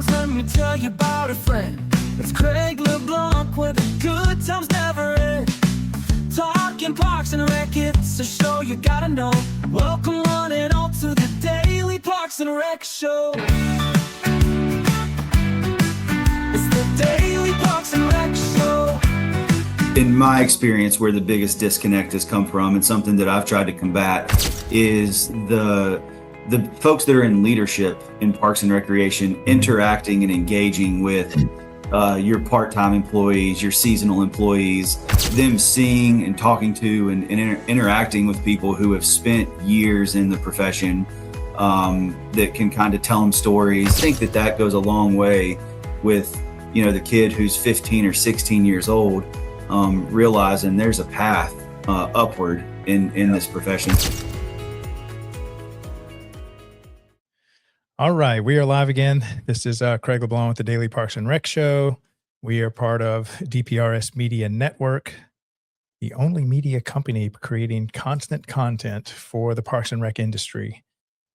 songs, let me tell you about a friend. It's Craig LeBlanc, where the good times never end. Talking Parks and Rec, it's a show you gotta know. Welcome one and all to the Daily Parks and Rec Show. It's the Daily Parks and Rec Show. In my experience, where the biggest disconnect has come from, and something that I've tried to combat, is the folks that are in leadership in Parks and Recreation interacting and engaging with your part-time employees, your seasonal employees, them seeing and talking to and interacting with people who have spent years in the profession, that can kind of tell them stories. I think that goes a long way with, the kid who's 15 or 16 years old, realizing there's a path upward in this profession. All right, we are live again. This is Craig LeBlanc with the Daily Parks and Rec Show. We are part of DPRS Media Network, the only media company creating constant content for the Parks and Rec industry.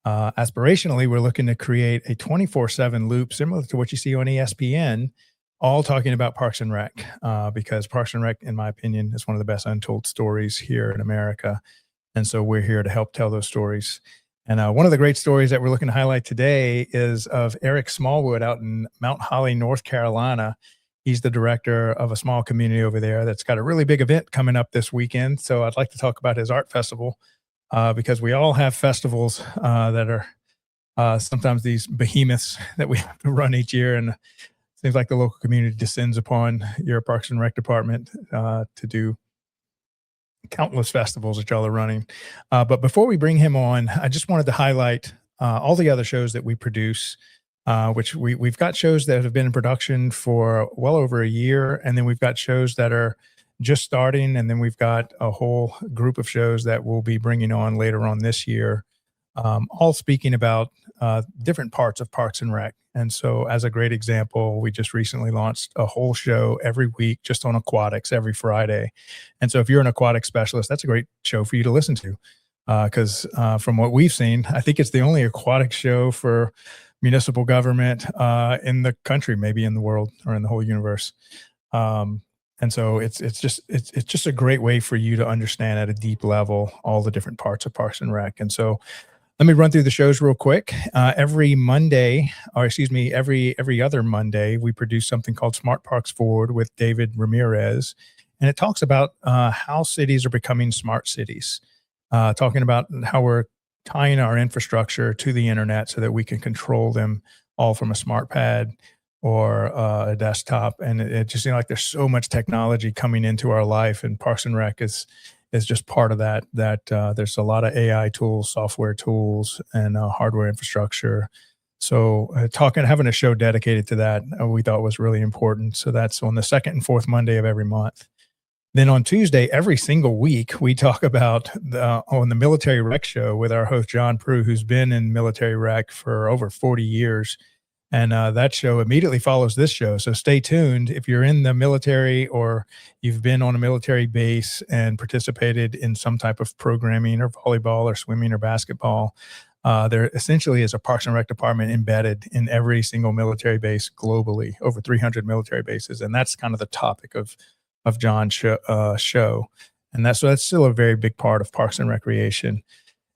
Aspirationally, we're looking to create a 24/7 loop similar to what you see on ESPN, all talking about Parks and Rec, because Parks and Rec, in my opinion, is one of the best untold stories here in America. And so we're here to help tell those stories. And one of the great stories that we're looking to highlight today is of Eric Smallwood out in Mount Holly, North Carolina. He's the director of a small community over there that's got a really big event coming up this weekend. So I'd like to talk about his art festival, because we all have festivals that are sometimes these behemoths that we have to run each year. And it seems like the local community descends upon your Parks and Rec department to do countless festivals that y'all are running. But before we bring him on, I just wanted to highlight all the other shows that we produce, which we've got shows that have been in production for well over a year. And then we've got shows that are just starting. And then we've got a whole group of shows that we'll be bringing on later on this year, all speaking about different parts of Parks and Rec. And so as a great example, we just recently launched a whole show every week just on aquatics every Friday. And so if you're an aquatic specialist, that's a great show for you to listen to, because from what we've seen, I think it's the only aquatic show for municipal government in the country, maybe in the world or in the whole universe. And so it's just a great way for you to understand at a deep level all the different parts of Parks and Rec. And so let me run through the shows real quick. Every other Monday, we produce something called Smart Parks Forward with David Ramirez. And it talks about how cities are becoming smart cities, talking about how we're tying our infrastructure to the internet so that we can control them all from a smart pad or a desktop. And it just seems like there's so much technology coming into our life, and Parks and Rec is just part of that, there's a lot of AI tools, software tools, and hardware infrastructure. So having a show dedicated to that, we thought was really important. So that's on the second and fourth Monday of every month. Then on Tuesday, every single week, we talk about on the Military Rec Show with our host, John Prue, who's been in military rec for over 40 years. And that show immediately follows this show. So stay tuned. If you're in the military or you've been on a military base and participated in some type of programming or volleyball or swimming or basketball, there essentially is a Parks and Rec department embedded in every single military base globally, over 300 military bases. And that's kind of the topic of John's show. And that's still a very big part of Parks and Recreation.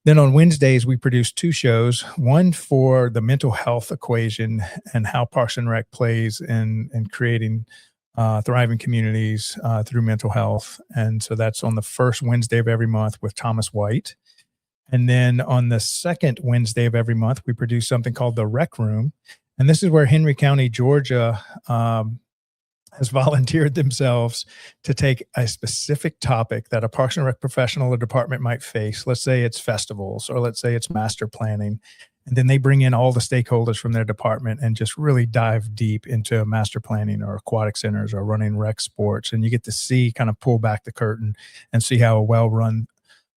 Then on Wednesdays, we produce two shows, one for the mental health equation and how Parks and Rec plays in creating thriving communities through mental health. And so that's on the first Wednesday of every month with Thomas White. And then on the second Wednesday of every month, we produce something called the Rec Room. And this is where Henry County, Georgia, has volunteered themselves to take a specific topic that a Parks and Rec professional or department might face. Let's say it's festivals, or let's say it's master planning. And then they bring in all the stakeholders from their department and just really dive deep into master planning or aquatic centers or running rec sports. And you get to kind of pull back the curtain and see how a well-run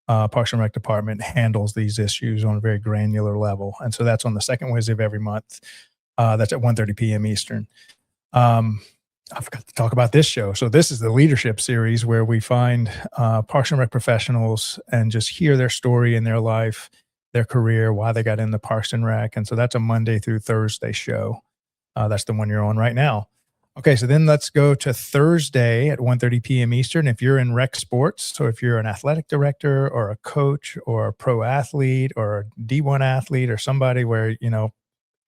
Parks and Rec department handles these issues on a very granular level. And so that's on the second Wednesday of every month. That's at 1:30 p.m. Eastern. I forgot to talk about this show. So this is the leadership series where we find Parks and Rec professionals and just hear their story in their life, their career, why they got into Parks and Rec. And so that's a Monday through Thursday show. That's the one you're on right now. Okay, so then let's go to Thursday at 1:30 p.m. Eastern. If you're in rec sports, so if you're an athletic director or a coach or a pro athlete or a D1 athlete or somebody where,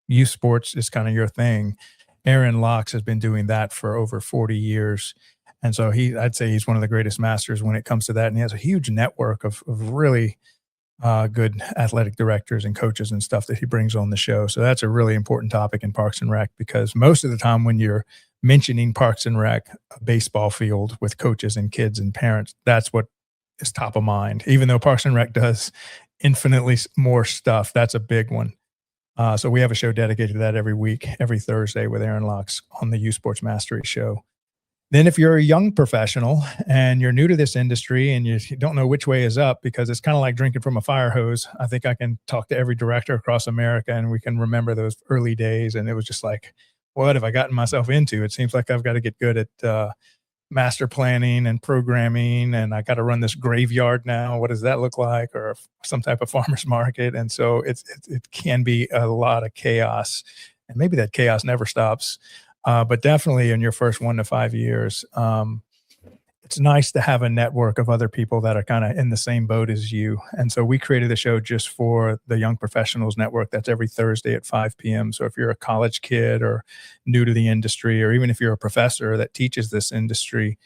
youth sports is kind of your thing, Aaron Locks has been doing that for over 40 years. And so I'd say he's one of the greatest masters when it comes to that. And he has a huge network of really good athletic directors and coaches and stuff that he brings on the show. So that's a really important topic in Parks and Rec, because most of the time when you're mentioning Parks and Rec, a baseball field with coaches and kids and parents, that's what is top of mind. Even though Parks and Rec does infinitely more stuff, that's a big one. So we have a show dedicated to that every week, every Thursday with Aaron Locks on the Youth Sports Mastery Show. Then if you're a young professional and you're new to this industry and you don't know which way is up, because it's kind of like drinking from a fire hose, I think I can talk to every director across America and we can remember those early days. And it was just like, what have I gotten myself into? It seems like I've got to get good at master planning and programming, and I got to run this graveyard now. What does that look like? Or some type of farmer's market. And so it can be a lot of chaos, and maybe that chaos never stops. But definitely in your first 1 to 5 years, it's nice to have a network of other people that are kind of in the same boat as you. And so we created the show just for the Young Professionals Network. That's every Thursday at 5 p.m. So if you're a college kid or new to the industry, or even if you're a professor that teaches this industry,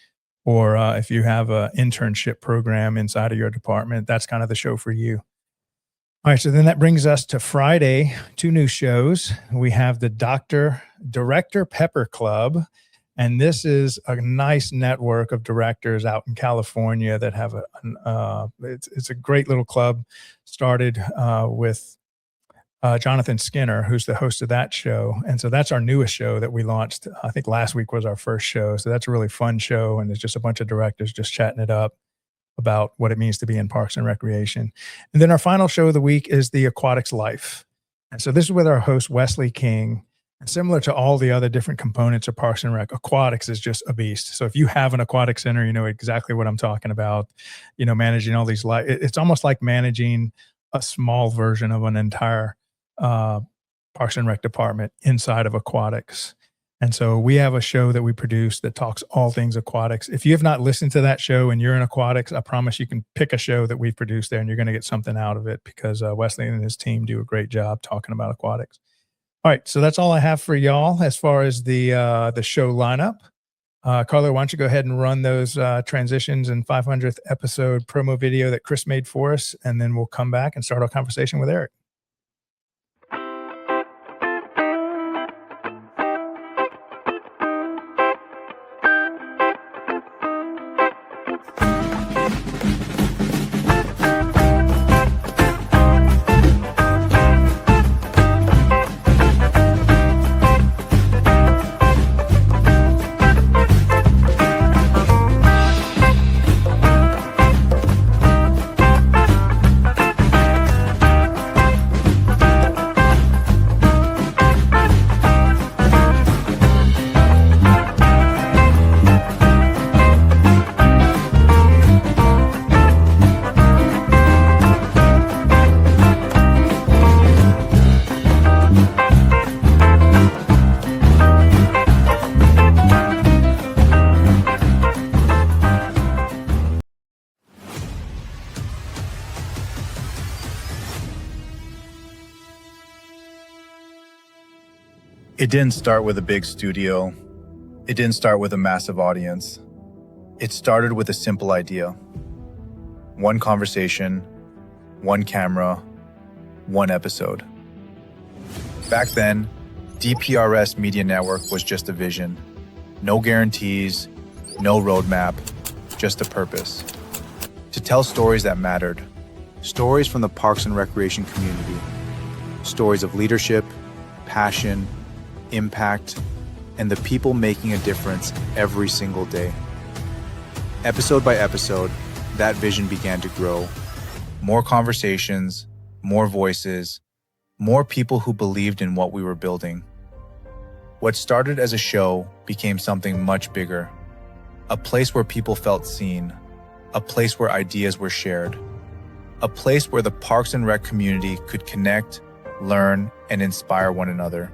or if you have an internship program inside of your department, that's kind of the show for you. All right, so then that brings us to Friday, 2 new shows. We have the Director Pepper Club, and this is a nice network of directors out in California that have it's a great little club started with Jonathan Skinner, who's the host of that show. And so that's our newest show that we launched. I think last week was our first show. So that's a really fun show, and it's just a bunch of directors just chatting it up about what it means to be in Parks and Recreation. And then our final show of the week is the Aquatics Life. And so this is with our host, Wesley King. And similar to all the other different components of Parks and Rec, aquatics is just a beast. So if you have an aquatic center, you know exactly what I'm talking about, managing all these it's almost like managing a small version of an entire Parks and Rec department inside of aquatics. And so we have a show that we produce that talks all things aquatics. If you have not listened to that show and you're in aquatics, I promise you can pick a show that we've produced there and you're going to get something out of it, because Wesley and his team do a great job talking about aquatics. All right, so that's all I have for y'all as far as the show lineup. Carlo, why don't you go ahead and run those transitions and 500th episode promo video that Chris made for us, and then we'll come back and start our conversation with Eric. It didn't start with a big studio. It didn't start with a massive audience. It started with a simple idea. One conversation, one camera, one episode. Back then, DPRS Media Network was just a vision. No guarantees, no roadmap, just a purpose. To tell stories that mattered. Stories from the Parks and Recreation community. Stories of leadership, passion, impact, and the people making a difference every single day. Episode by episode, that vision began to grow. More conversations, more voices, more people who believed in what we were building. What started as a show became something much bigger. A place where people felt seen. A place where ideas were shared. A place where the Parks and Rec community could connect, learn, and inspire one another.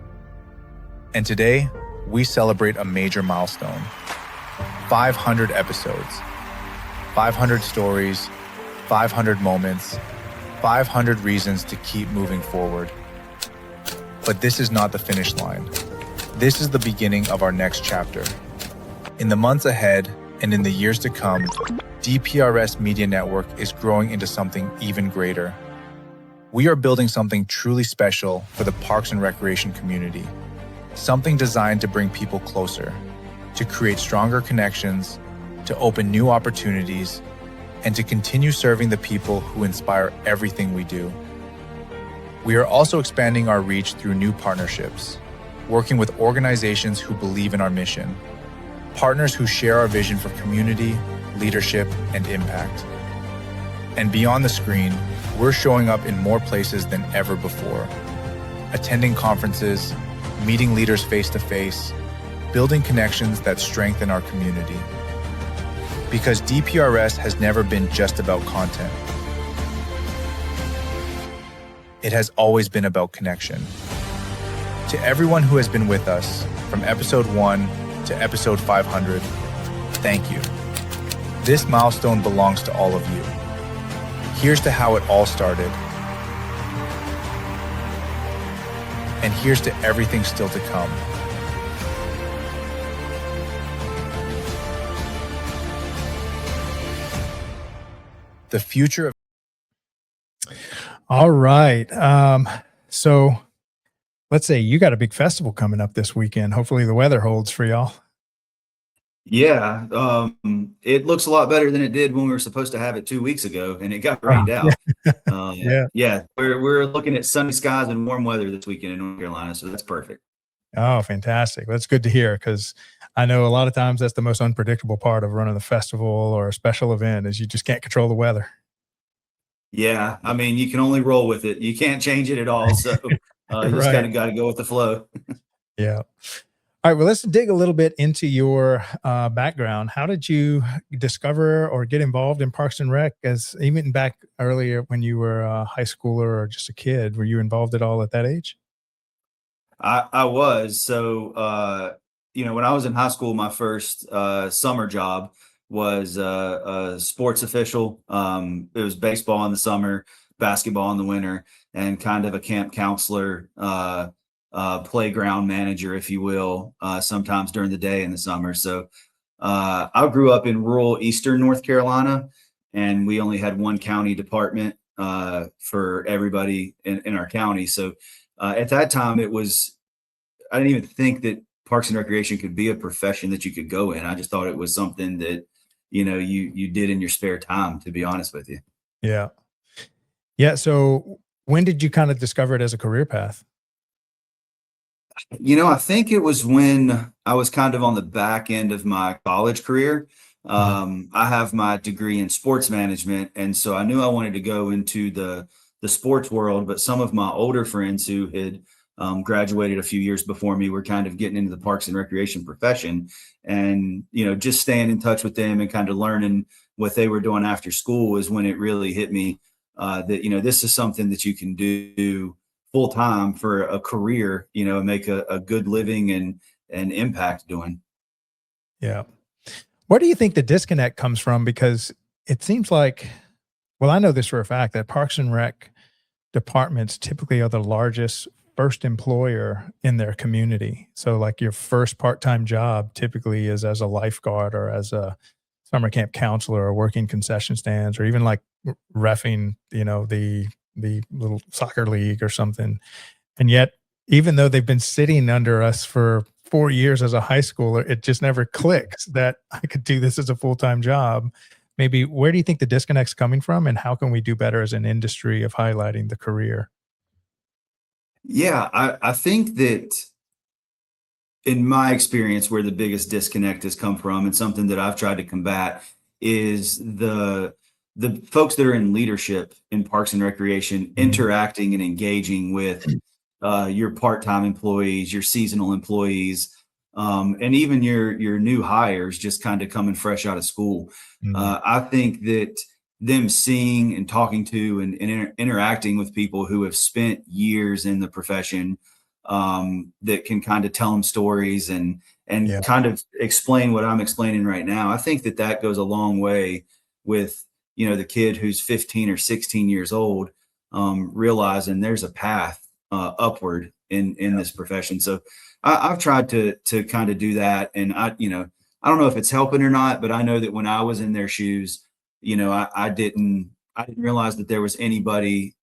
And today, we celebrate a major milestone. 500 episodes, 500 stories, 500 moments, 500 reasons to keep moving forward. But this is not the finish line. This is the beginning of our next chapter. In the months ahead and in the years to come, DPRS Media Network is growing into something even greater. We are building something truly special for the Parks and Recreation community. Something designed to bring people closer, to create stronger connections, to open new opportunities, and to continue serving the people who inspire everything we do. We are also expanding our reach through new partnerships, working with organizations who believe in our mission, partners who share our vision for community, leadership, and impact. And beyond the screen, we're showing up in more places than ever before, attending conferences, meeting leaders face-to-face, building connections that strengthen our community. Because DPRS has never been just about content. It has always been about connection. To everyone who has been with us, from episode 1 to episode 500, thank you. This milestone belongs to all of you. Here's to how it all started. And here's to everything still to come. The future of All right. So let's say you got a big festival coming up this weekend. Hopefully the weather holds for y'all. Yeah, it looks a lot better than it did when we were supposed to have it 2 weeks ago, and it got rained out. Yeah. Yeah, we're looking at sunny skies and warm weather this weekend in North Carolina, so that's perfect. Oh, fantastic. That's good to hear, because I know a lot of times that's the most unpredictable part of running a festival or a special event is you just can't control the weather. Yeah, I mean, you can only roll with it. You can't change it at all, so you just Right. kind of got to go with the flow. Yeah. All right. Well, let's dig a little bit into your background. How did you discover or get involved in Parks and Rec? As even back earlier when you were a high schooler or just a kid, were you involved at all at that age? I was. So, when I was in high school, my first summer job was a sports official. It was baseball in the summer, basketball in the winter, and kind of a camp counselor, playground manager, if you will, sometimes during the day in the summer. So I grew up in rural Eastern North Carolina, and we only had one county department for everybody in our county. So at that time, I didn't even think that Parks and Recreation could be a profession that you could go in. I just thought it was something that, you did in your spare time, to be honest with you. Yeah. Yeah. So when did you kind of discover it as a career path? I think it was when I was kind of on the back end of my college career. I have my degree in sports management, and so I knew I wanted to go into the sports world, but some of my older friends who had graduated a few years before me were kind of getting into the Parks and Recreation profession, and just staying in touch with them and kind of learning what they were doing after school is when it really hit me that this is something that you can do full time for a career, and make a good living and impact doing. Yeah. Where do you think the disconnect comes from? Because it seems like, well, I know this for a fact that Parks and Rec departments typically are the largest first employer in their community. So like your first part-time job typically is as a lifeguard or as a summer camp counselor or working concession stands or even like reffing, the little soccer league or something. And yet, even though they've been sitting under us for 4 years as a high schooler, it just never clicks that I could do this as a full-time job. Maybe where do you think the disconnect's coming from, and how can we do better as an industry of highlighting the career? Yeah, I think that in my experience, where the biggest disconnect has come from, and something that I've tried to combat, is the folks that are in leadership in Parks and Recreation interacting and engaging with your part-time employees, your seasonal employees, and even your new hires just kind of coming fresh out of school. I think that them seeing and talking to and interacting with people who have spent years in the profession, that can kind of tell them stories and Yeah. kind of explain what I'm explaining right now. I think that goes a long way with, the kid who's 15 or 16 years old, realizing there's a path upward in this profession. So I've tried to kind of do that. And I don't know if it's helping or not, but I know that when I was in their shoes, I didn't realize that there was anybody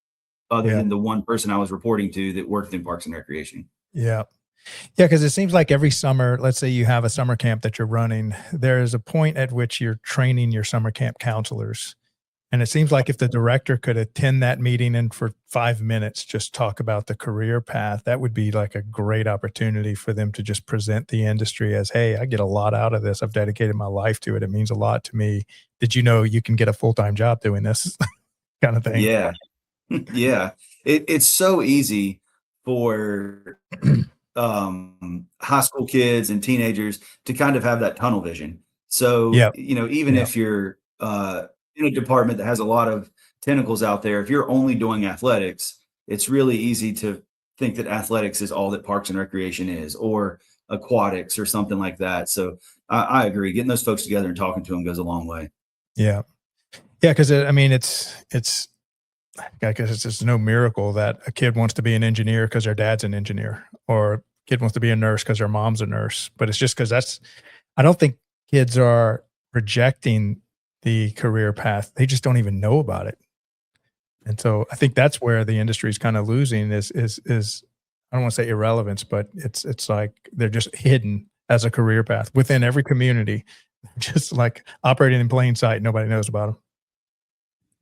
other Yeah. than the one person I was reporting to that worked in Parks and Recreation. Yeah. Yeah, because it seems like every summer, let's say you have a summer camp that you're running, there is a point at which you're training your summer camp counselors. And it seems like if the director could attend that meeting and for 5 minutes just talk about the career path, that would be like a great opportunity for them to just present the industry as, hey, I get a lot out of this. I've dedicated my life to it. It means a lot to me. Did you know you can get a full-time job doing this kind of thing? Yeah. Yeah. It's so easy for high school kids and teenagers to kind of have that tunnel vision. So, Yeah. even Yeah. if you're in a department that has a lot of tentacles out there, if you're only doing athletics, it's really easy to think that athletics is all that Parks and Recreation is, or aquatics or something like that. So I agree. Getting those folks together and talking to them goes a long way. Yeah. Yeah. Cause I mean, I guess it's just no miracle that a kid wants to be an engineer because their dad's an engineer, or a kid wants to be a nurse because their mom's a nurse. But it's just because I don't think kids are rejecting the career path. They just don't even know about it. And so I think that's where the industry is kind of losing is I don't want to say irrelevance, but it's like they're just hidden as a career path within every community, just like operating in plain sight. Nobody knows about them.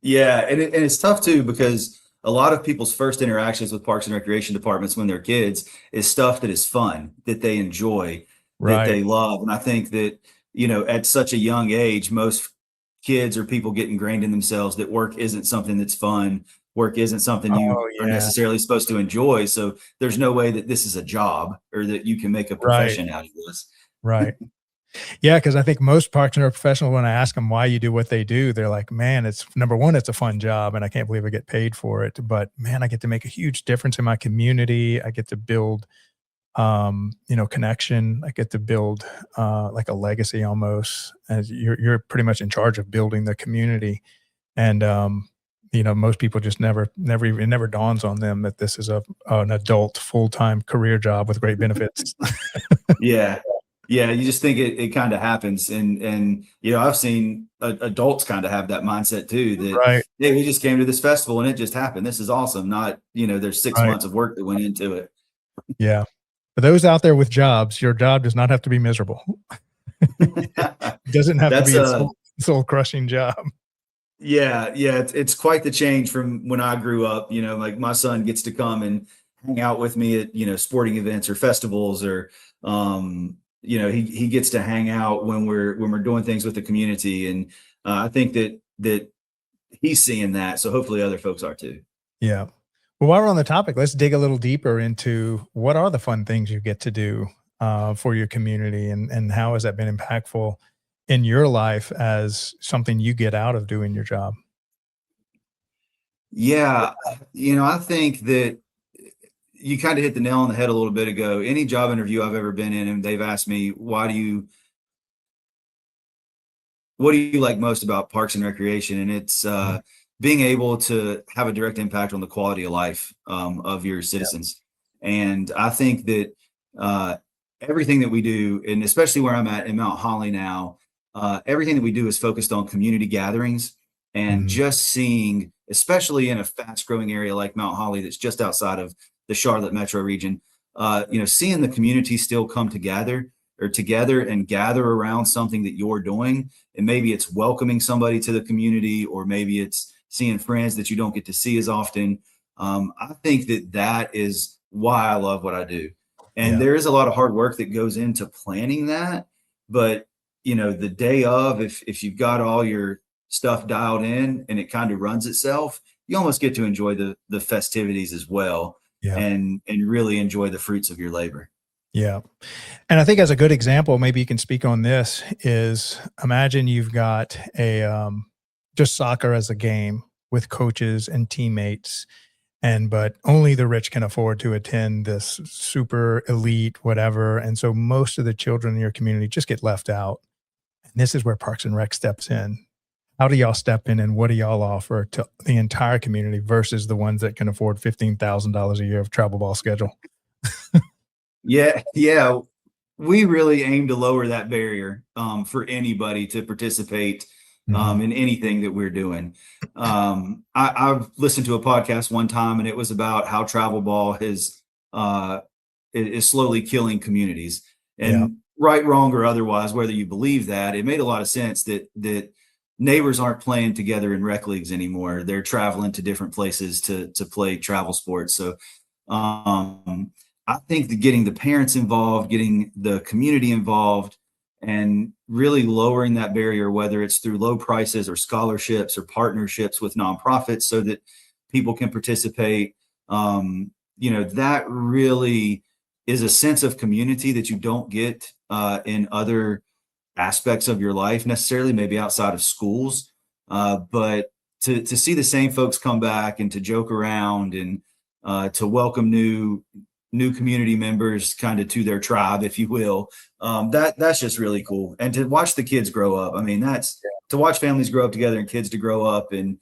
Yeah, and it's tough too because a lot of people's first interactions with Parks and Recreation departments when they're kids is stuff that is fun, that they enjoy, that they Right. love. And I think that, at such a young age, most kids or people get ingrained in themselves that work isn't something that's fun. Work isn't something you Oh, are yeah. necessarily supposed to enjoy. So there's no way that this is a job or that you can make a Right. profession out of this. Right. Yeah, because I think most parks and rec professionals, when I ask them why you do what they do, they're like, "Man, it's number one, it's a fun job, and I can't believe I get paid for it. But man, I get to make a huge difference in my community. I get to build, connection. I get to build like a legacy almost. As you're pretty much in charge of building the community. And most people just it never dawns on them that this is an adult full time career job with great benefits. Yeah. Yeah, you just think it kind of happens, and I've seen adults kind of have that mindset too. That Right. hey, we just came to this festival and it just happened. This is awesome. Not there's six Right. months of work that went into it. Yeah. For those out there with jobs, your job does not have to be miserable. It doesn't have to That's be a soul crushing job. yeah, it's quite the change from when I grew up. Like my son gets to come and hang out with me at sporting events or festivals, or he gets to hang out when we're doing things with the community, and I think that he's seeing that, so hopefully other folks are too. Yeah. Well, while we're on the topic, let's dig a little deeper into what are the fun things you get to do for your community, and how has that been impactful in your life as something you get out of doing your job? Yeah, I think that you kind of hit the nail on the head a little bit ago. Any job interview I've ever been in, and they've asked me, what do you like most about Parks and Recreation? And it's Mhm. being able to have a direct impact on the quality of life of your Yeah. citizens. And I think that uh, everything that we do, and especially where I'm at in Mount Holly now, everything that we do is focused on community gatherings and Mhm. just seeing, especially in a fast growing area like Mount Holly that's just outside of the Charlotte metro region, seeing the community still come together and gather around something that you're doing, and maybe it's welcoming somebody to the community, or maybe it's seeing friends that you don't get to see as often. I think that is why I love what I do. And Yeah. there is a lot of hard work that goes into planning that. But, the day of, if you've got all your stuff dialed in and it kind of runs itself, you almost get to enjoy the festivities as well, Yeah. and really enjoy the fruits of your labor. Yeah. And I think as a good example, maybe you can speak on this is imagine you've got just soccer as a game with coaches and teammates, but only the rich can afford to attend this super elite whatever. And so most of the children in your community just get left out. And this is where Parks and Rec steps in. How do y'all step in, and what do y'all offer to the entire community versus the ones that can afford $15,000 a year of travel ball schedule? Yeah. We really aim to lower that barrier for anybody to participate in anything that we're doing. I've listened to a podcast one time, and it was about how travel ball is slowly killing communities. And Yeah. right, wrong, or otherwise, whether you believe that, it made a lot of sense that neighbors aren't playing together in rec leagues anymore. They're traveling to different places to play travel sports. So I think that getting the parents involved, getting the community involved, and really lowering that barrier, whether it's through low prices or scholarships or partnerships with nonprofits so that people can participate, that really is a sense of community that you don't get in other aspects of your life necessarily, maybe outside of schools. But to see the same folks come back and to joke around and to welcome new community members kind of to their tribe, if you will, that's just really cool. And to watch the kids grow up. I mean, that's to watch families grow up together and kids to grow up and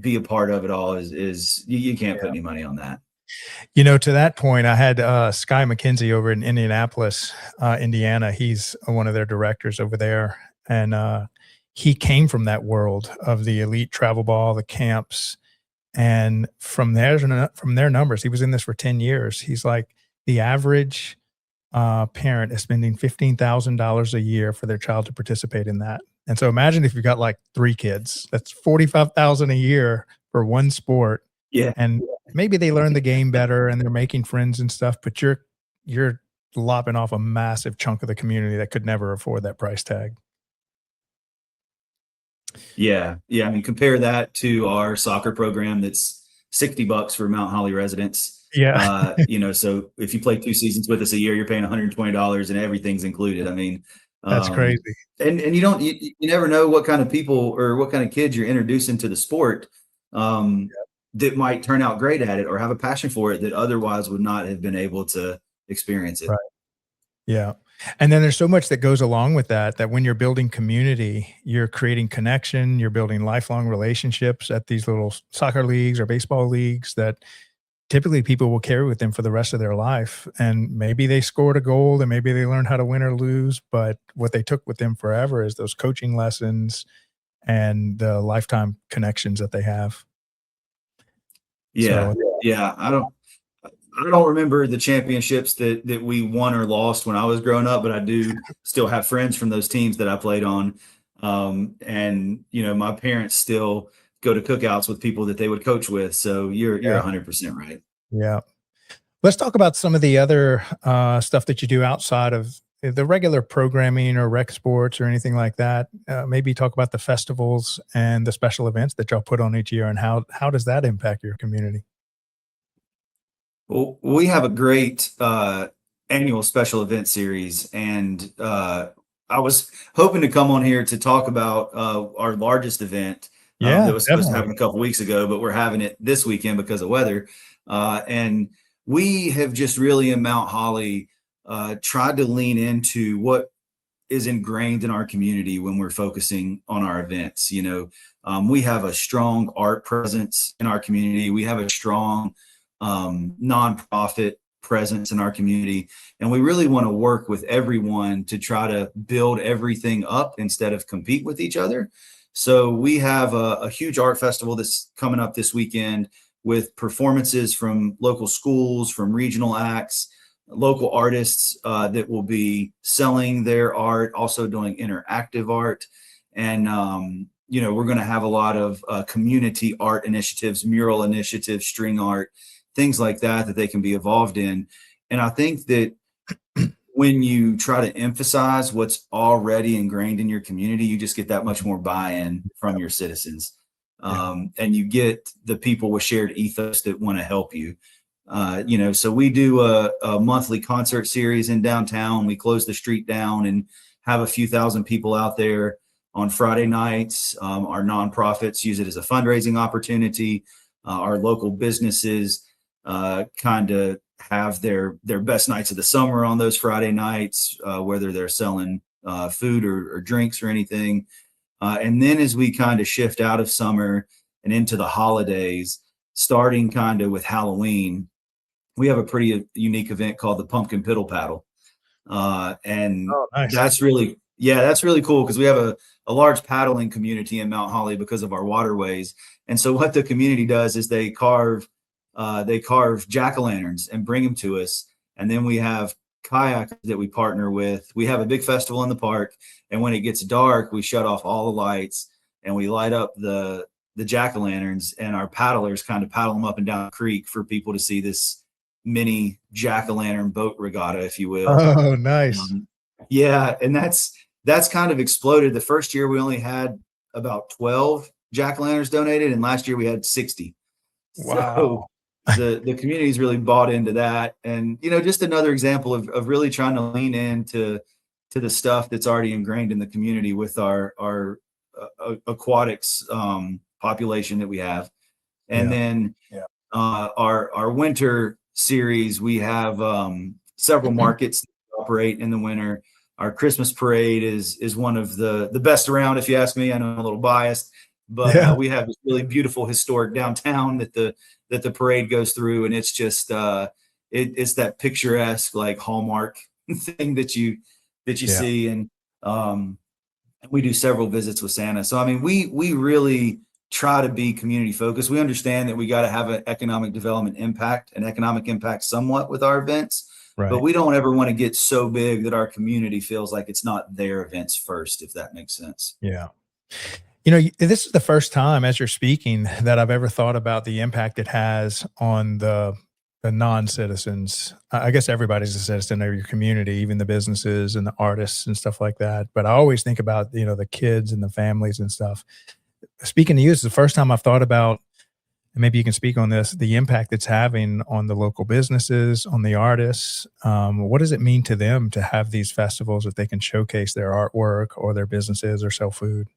be a part of it all is you can't put any money on that. To that point, I had Sky McKenzie over in Indianapolis, Indiana. He's one of their directors over there. And he came from that world of the elite travel ball, the camps. And from their numbers, he was in this for 10 years. He's like, the average parent is spending $15,000 a year for their child to participate in that. And so imagine if you've got like 3 kids, that's $45,000 a year for one sport. Yeah. And maybe they learn the game better and they're making friends and stuff, but you're lopping off a massive chunk of the community that could never afford that price tag. Yeah. I mean, compare that to our soccer program that's $60 for Mount Holly residents. Yeah. So if you play 2 seasons with us a year, you're paying $120 and everything's included. I mean, That's crazy. And you never know what kind of people or what kind of kids you're introducing to the sport that might turn out great at it or have a passion for it that otherwise would not have been able to experience it. Right. Yeah. And then there's so much that goes along with that when you're building community, you're creating connection, you're building lifelong relationships at these little soccer leagues or baseball leagues that typically people will carry with them for the rest of their life. And maybe they scored a goal and maybe they learned how to win or lose, but what they took with them forever is those coaching lessons and the lifetime connections that they have. Yeah. I don't remember the championships that we won or lost when I was growing up, but I do still have friends from those teams that I played on. And my parents still go to cookouts with people that they would coach with. So you're 100% right. Yeah. Let's talk about some of the other stuff that you do outside of the regular programming or rec sports or anything like that. Maybe talk about the festivals and the special events that y'all put on each year and how does that impact your community? Well, we have a great annual special event series, and I was hoping to come on here to talk about our largest event that was supposed to happen a couple weeks ago, but we're having it this weekend because of weather. And we have just really in Mount Holly tried to lean into what is ingrained in our community when we're focusing on our events. We have a strong art presence in our community. We have a strong nonprofit presence in our community, and we really want to work with everyone to try to build everything up instead of compete with each other. So we have a huge art festival that's coming up this weekend with performances from local schools, from regional acts, local artists that will be selling their art, also doing interactive art. And we're going to have a lot of community art initiatives, mural initiatives, string art, things like that they can be involved in. And I think that when you try to emphasize what's already ingrained in your community, you just get that much more buy-in from your citizens. And you get the people with shared ethos that want to help you. So we do a monthly concert series in downtown. We close the street down and have a few thousand people out there on Friday nights. Our nonprofits use it as a fundraising opportunity. Our local businesses kind of have their best nights of the summer on those Friday nights, whether they're selling food or drinks or anything. And then as we kind of shift out of summer and into the holidays, starting kind of with Halloween, we have a pretty unique event called the Pumpkin Piddle Paddle. And Oh, nice. that's really, yeah, that's really cool because we have a large paddling community in Mount Holly because of our waterways. And so what the community does is they carve jack-o'-lanterns and bring them to us. And then we have kayakers that we partner with. We have a big festival in the park. And when it gets dark, we shut off all the lights and we light up the jack-o'-lanterns, and our paddlers kind of paddle them up and down the creek for people to see this mini jack-o'-lantern boat regatta, if you will. Oh, nice. Yeah, and that's kind of exploded. The first year we only had about 12 jack-o'-lanterns donated, and last year we had 60. Wow. So the community's really bought into that. And just another example of really trying to lean into the stuff that's already ingrained in the community with our aquatics population that we have. And then our winter series, we have several markets that operate in the winter. Our Christmas parade is one of the best around, if you ask me. I know I'm a little biased, but we have this really beautiful historic downtown that the parade goes through, and it's just it's that picturesque, like, Hallmark thing that you see. And we do several visits with Santa. So I mean, we really try to be community focused. We understand that we got to have an economic development impact, an economic impact somewhat with our events, but we don't ever want to get so big that our community feels like it's not their events first, if that makes sense. Yeah. This is the first time as you're speaking that I've ever thought about the impact it has on the non-citizens. I guess everybody's a citizen of your community, even the businesses and the artists and stuff like that. But I always think about, the kids and the families and stuff. Speaking to you, it's the first time I've thought about, and maybe you can speak on this, the impact it's having on the local businesses, on the artists. What does it mean to them to have these festivals that they can showcase their artwork or their businesses or sell food?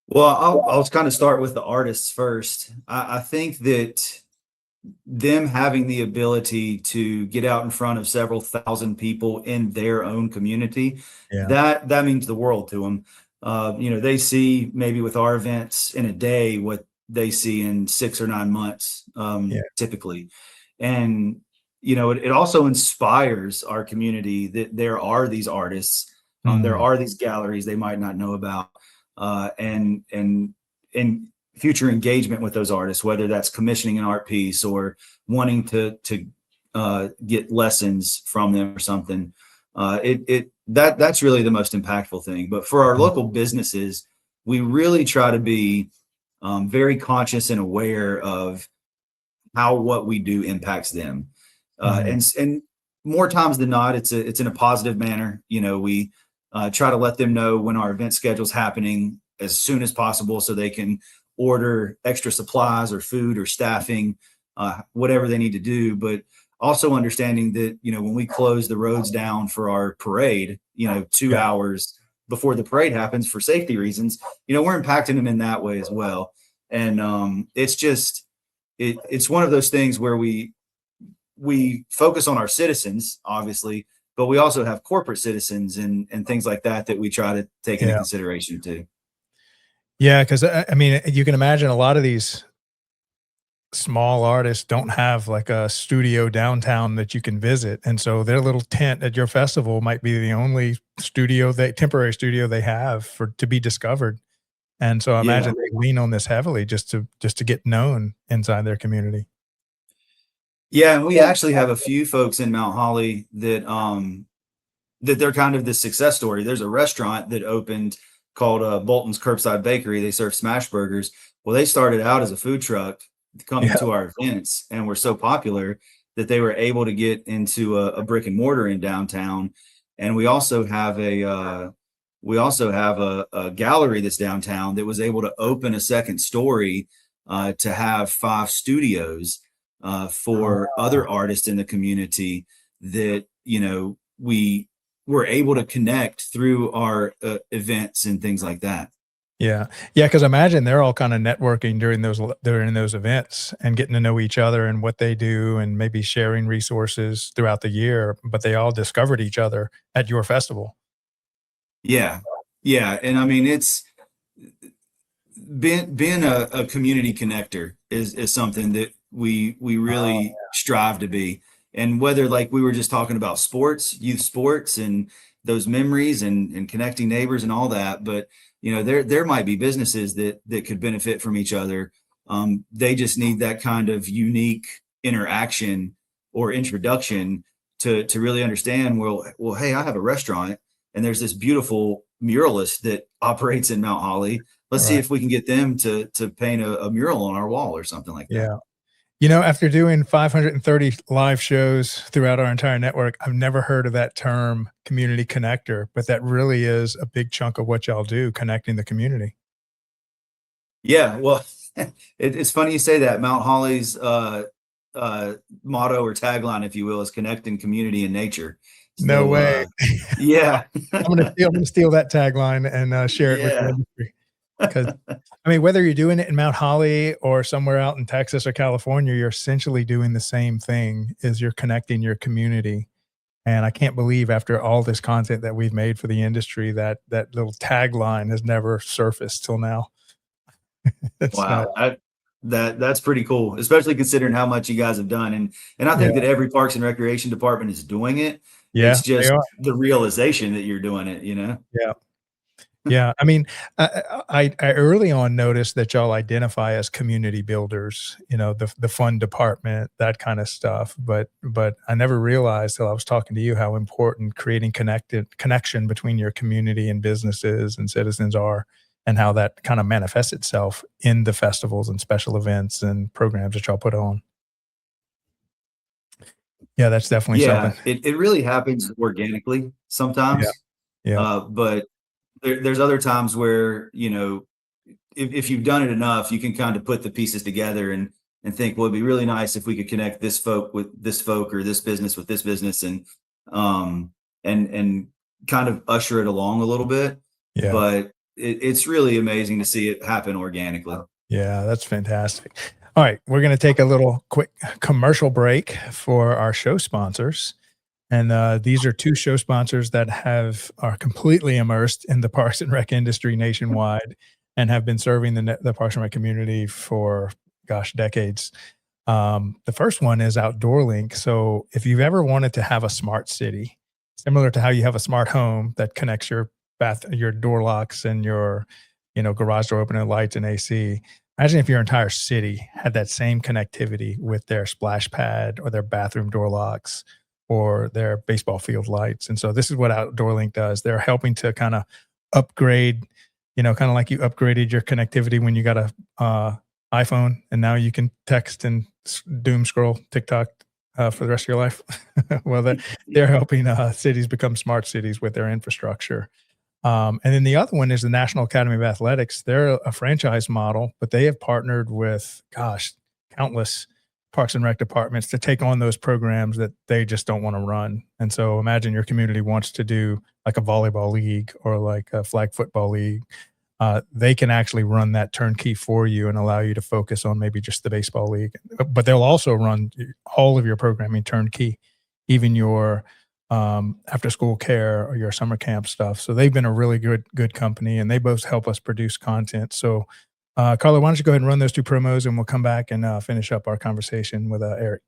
Well, I'll kind of start with the artists first. I think that them having the ability to get out in front of several thousand people in their own community, that means the world to them. They see maybe with our events in a day what they see in 6 or 9 months, typically. And, it also inspires our community that there are these artists, there are these galleries they might not know about, and future engagement with those artists, whether that's commissioning an art piece or wanting to get lessons from them or something. That's really the most impactful thing. But for our local businesses, we really try to be very conscious and aware of how what we do impacts them. And more times than not, it's in a positive manner. We try to let them know when our event schedule is happening as soon as possible so they can order extra supplies or food or staffing, whatever they need to do. But also understanding that, when we close the roads down for our parade, 2 hours before the parade happens for safety reasons, we're impacting them in that way as well. And it's just, it's one of those things where we focus on our citizens, obviously, but we also have corporate citizens and things like that we try to take into consideration too. Yeah, because I mean, you can imagine a lot of these small artists don't have like a studio downtown that you can visit, and so their little tent at your festival might be the only temporary studio they have to be discovered. And so I imagine they lean on this heavily just to get known inside their community. Yeah, and we actually have a few folks in Mount Holly that they're kind of the success story. There's a restaurant that opened called Bolton's Curbside Bakery. They serve smash burgers. Well, they started out as a food truck coming to our events and were so popular that they were able to get into a brick and mortar in downtown. And we also have a gallery that's downtown that was able to open a second story to have 5 studios for other artists in the community that, we were able to connect through our events and things like that. Yeah. Yeah, because imagine they're all kind of networking during those events and getting to know each other and what they do and maybe sharing resources throughout the year, but they all discovered each other at your festival. Yeah. Yeah. And I mean, it's being a community connector is something that we really strive to be. And whether, like we were just talking about sports, youth sports, and those memories and connecting neighbors and all that, but there might be businesses that could benefit from each other. They just need that kind of unique interaction or introduction to really understand, well, hey, I have a restaurant and there's this beautiful muralist that operates in Mount Holly. Let's see Right. if we can get them to paint a mural on our wall or something like that. Yeah. After doing 530 live shows throughout our entire network, I've never heard of that term community connector, but that really is a big chunk of what y'all do, connecting the community. Yeah, well, it's funny you say that. Mount Holly's motto or tagline, if you will, is connecting community and nature. No So, way. yeah, I'm gonna steal that tagline and share it with the yeah, industry. Because I mean, whether you're doing it in Mount Holly or somewhere out in Texas or California, you're essentially doing the same thing, is you're connecting your community. And I can't believe after all this content that we've made for the industry that that little tagline has never surfaced till now. It's not. wow, that's pretty cool, especially considering how much you guys have done. And I think Yeah. that every Parks and Recreation department is doing it. Yeah, It's they just are. the realization that you're doing it, you know? Yeah. Yeah, I mean, I early on noticed that y'all identify as community builders, the fun department, that kind of stuff. But I never realized till I was talking to you how important creating connection between your community and businesses and citizens are, and how that kind of manifests itself in the festivals and special events and programs that y'all put on. Yeah, that's definitely something. Yeah, it really happens organically Yeah, sometimes. yeah, But there's other times where, if you've done it enough, you can kind of put the pieces together and think, well, it'd be really nice if we could connect this folk with this folk, or this business with this business, um and kind of usher it along a little bit. yeah. But it's really amazing to see it happen organically. Yeah, that's fantastic. All right, we're going to take a little quick commercial break for our show sponsors. And these are two show sponsors that are completely immersed in the Parks and Rec industry nationwide and have been serving the Parks and Rec community for, gosh, decades. The first one is Outdoor Link. So if you've ever wanted to have a smart city, similar to how you have a smart home that connects your door locks and your, garage door opener lights and AC. Imagine if your entire city had that same connectivity with their splash pad or their bathroom door locks or their baseball field lights. And so this is what Outdoor Link does. They're helping to kind of upgrade, kind of like you upgraded your connectivity when you got a iPhone, and now you can text and doom scroll TikTok for the rest of your life. Well, they're helping cities become smart cities with their infrastructure. And then the other one is the National Academy of Athletics. They're a franchise model, but they have partnered with, gosh, countless Parks and Rec departments to take on those programs that they just don't want to run. And so imagine your community wants to do like a volleyball league or like a flag football league. They can actually run that turnkey for you and allow you to focus on maybe just the baseball league. But they'll also run all of your programming turnkey, even your after school care or your summer camp stuff. So they've been a really good company, and they both help us produce content. So Carla, why don't you go ahead and run those two promos, and we'll come back and finish up our conversation with Eric.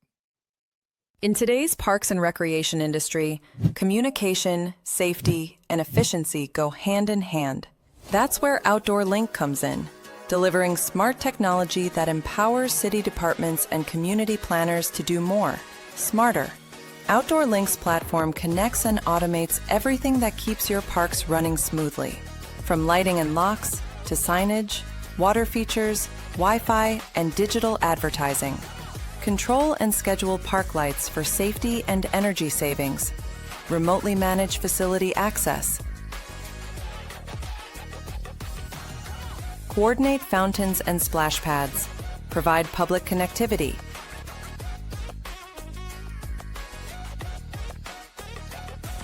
In today's parks and recreation industry, communication, safety, and efficiency go hand in hand. That's where Outdoor Link comes in, delivering smart technology that empowers city departments and community planners to do more, smarter. Outdoor Link's platform connects and automates everything that keeps your parks running smoothly, from lighting and locks to signage, water features, Wi-Fi, and digital advertising. Control and schedule park lights for safety and energy savings. Remotely manage facility access. Coordinate fountains and splash pads. Provide public connectivity.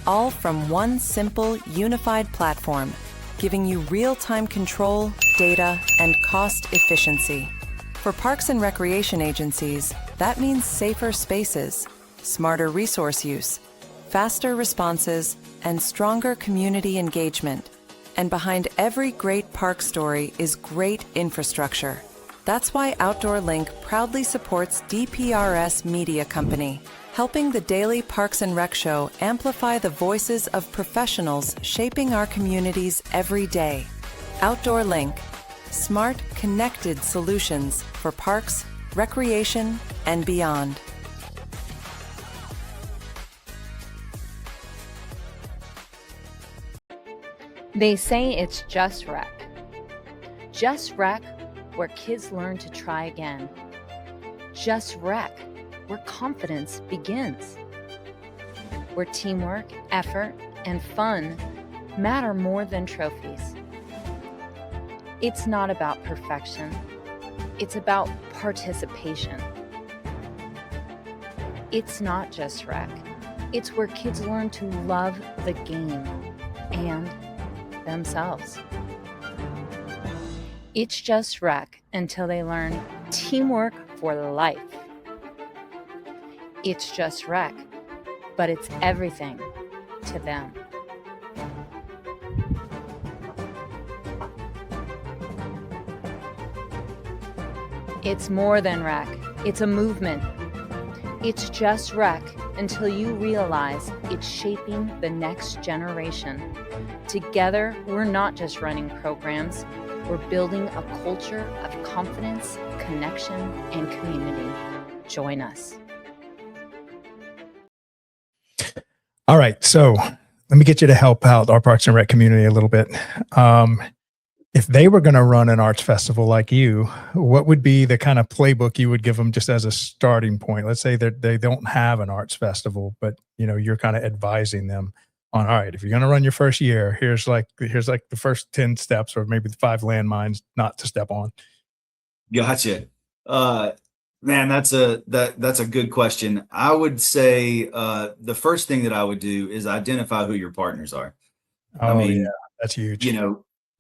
All from one simple, unified platform. giving you real-time control, data, and cost efficiency. For parks and recreation agencies, that means safer spaces, smarter resource use, faster responses, and stronger community engagement. And behind every great park story is great infrastructure. That's why Outdoor Link proudly supports DPRS Media Company, helping the daily Parks and Rec show amplify the voices of professionals shaping our communities every day. Outdoor Link, smart, connected solutions for parks, recreation, and beyond. They say it's just rec. Just rec, where kids learn to try again. Just rec, where confidence begins. Where teamwork, effort, and fun matter more than trophies. It's not about perfection. It's about participation. It's not just rec. It's where kids learn to love the game and themselves. It's just rec until they learn teamwork for life. It's just rec, but it's everything to them. It's more than rec, it's a movement. It's just rec until you realize it's shaping the next generation. Together, we're not just running programs, we're building a culture of confidence, connection, and community. Join us. All right. So let me get you to help out our Parks and Rec community a little bit. If they were going to run an arts festival like you, what would be the kind of playbook you would give them just as a starting point? Let's say that they don't have an arts festival, but you're kind of advising them on, all right, if you're going to run your first year, here's like the first 10 steps or maybe the 5 landmines not to step on. Gotcha. Man, that's a good question. I would say the first thing that I would do is identify who your partners are. Oh, yeah, that's huge.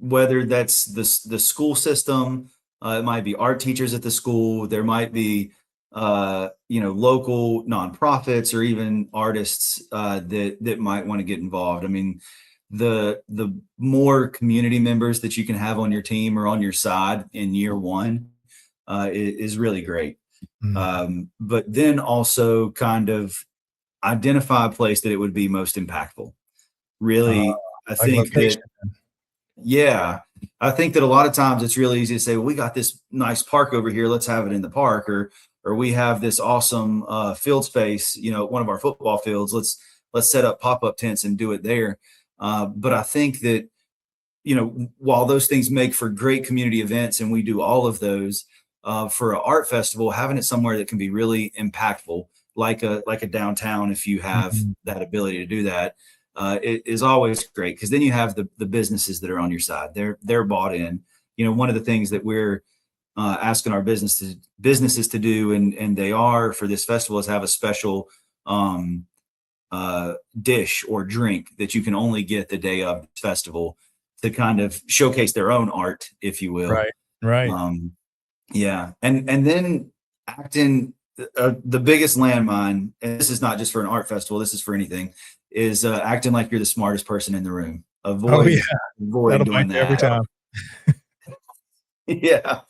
Whether that's the school system, it might be art teachers at the school. There might be local nonprofits or even artists that might want to get involved. I mean, the more community members that you can have on your team or on your side in year one is really great. But then also kind of identify a place that it would be most impactful. Really, I think that. Yeah, I think that a lot of times it's really easy to say, well, we got this nice park over here, let's have it in the park, or we have this awesome field space, one of our football fields, let's set up pop-up tents and do it there. But I think that, while those things make for great community events and we do all of those, for an art festival, having it somewhere that can be really impactful, like a downtown, if you have that ability to do that, it is always great, because then you have the businesses that are on your side. They're bought in. One of the things that we're asking our businesses to do, and they are for this festival, is have a special dish or drink that you can only get the day of the festival to kind of showcase their own art, if you will. Right. Yeah, and then acting. The biggest landmine, and this is not just for an art festival, this is for anything, is acting like you're the smartest person in the room. Avoid That'll doing that every time. Yeah.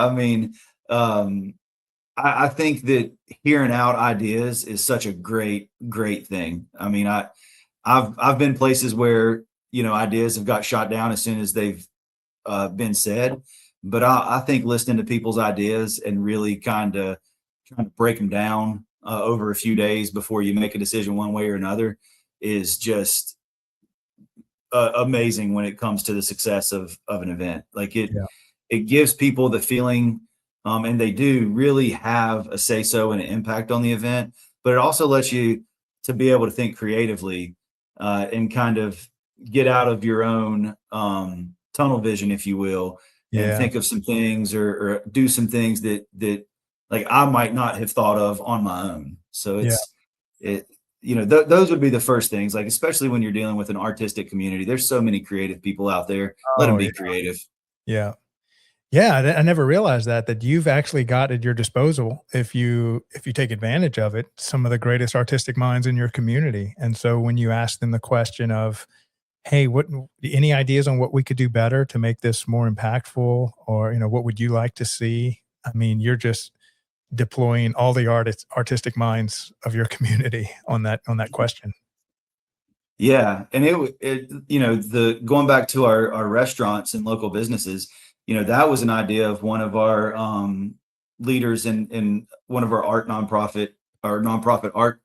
I mean, I think that hearing out ideas is such a great thing. I mean, I've been places where ideas have got shot down as soon as they've been said, but I think listening to people's ideas and really kind of trying to break them down over a few days before you make a decision one way or another is just amazing when it comes to the success of an event. Like it gives people the feeling, and they do really have a say-so and an impact on the event, but it also lets you to be able to think creatively and kind of get out of your own tunnel vision, if you will, and think of some things or do some things that like I might not have thought of on my own. So those would be the first things, like, especially when you're dealing with an artistic community. There's so many creative people out there. Let them Oh, be yeah. creative. Yeah. Yeah, I never realized that you've actually got at your disposal, if you take advantage of it, some of the greatest artistic minds in your community. And so when you ask them the question of, "Hey, what any ideas on what we could do better to make this more impactful?" Or, "What would you like to see?" I mean, you're just deploying all the artistic minds of your community on that question. Yeah, and the going back to our restaurants and local businesses, that was an idea of one of our leaders in one of our nonprofit art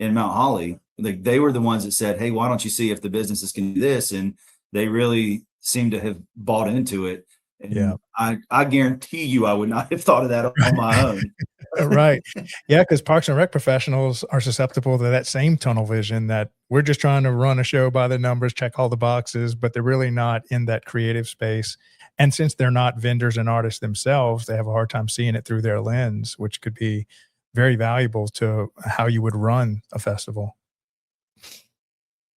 in Mount Holly. Like, they were the ones that said, "Hey, why don't you see if the businesses can do this?" And they really seem to have bought into it. Yeah. And I guarantee you, I would not have thought of that on my own. Right. Yeah, because Parks and Rec professionals are susceptible to that same tunnel vision that we're just trying to run a show by the numbers, check all the boxes, but they're really not in that creative space. And since they're not vendors and artists themselves, they have a hard time seeing it through their lens, which could be very valuable to how you would run a festival.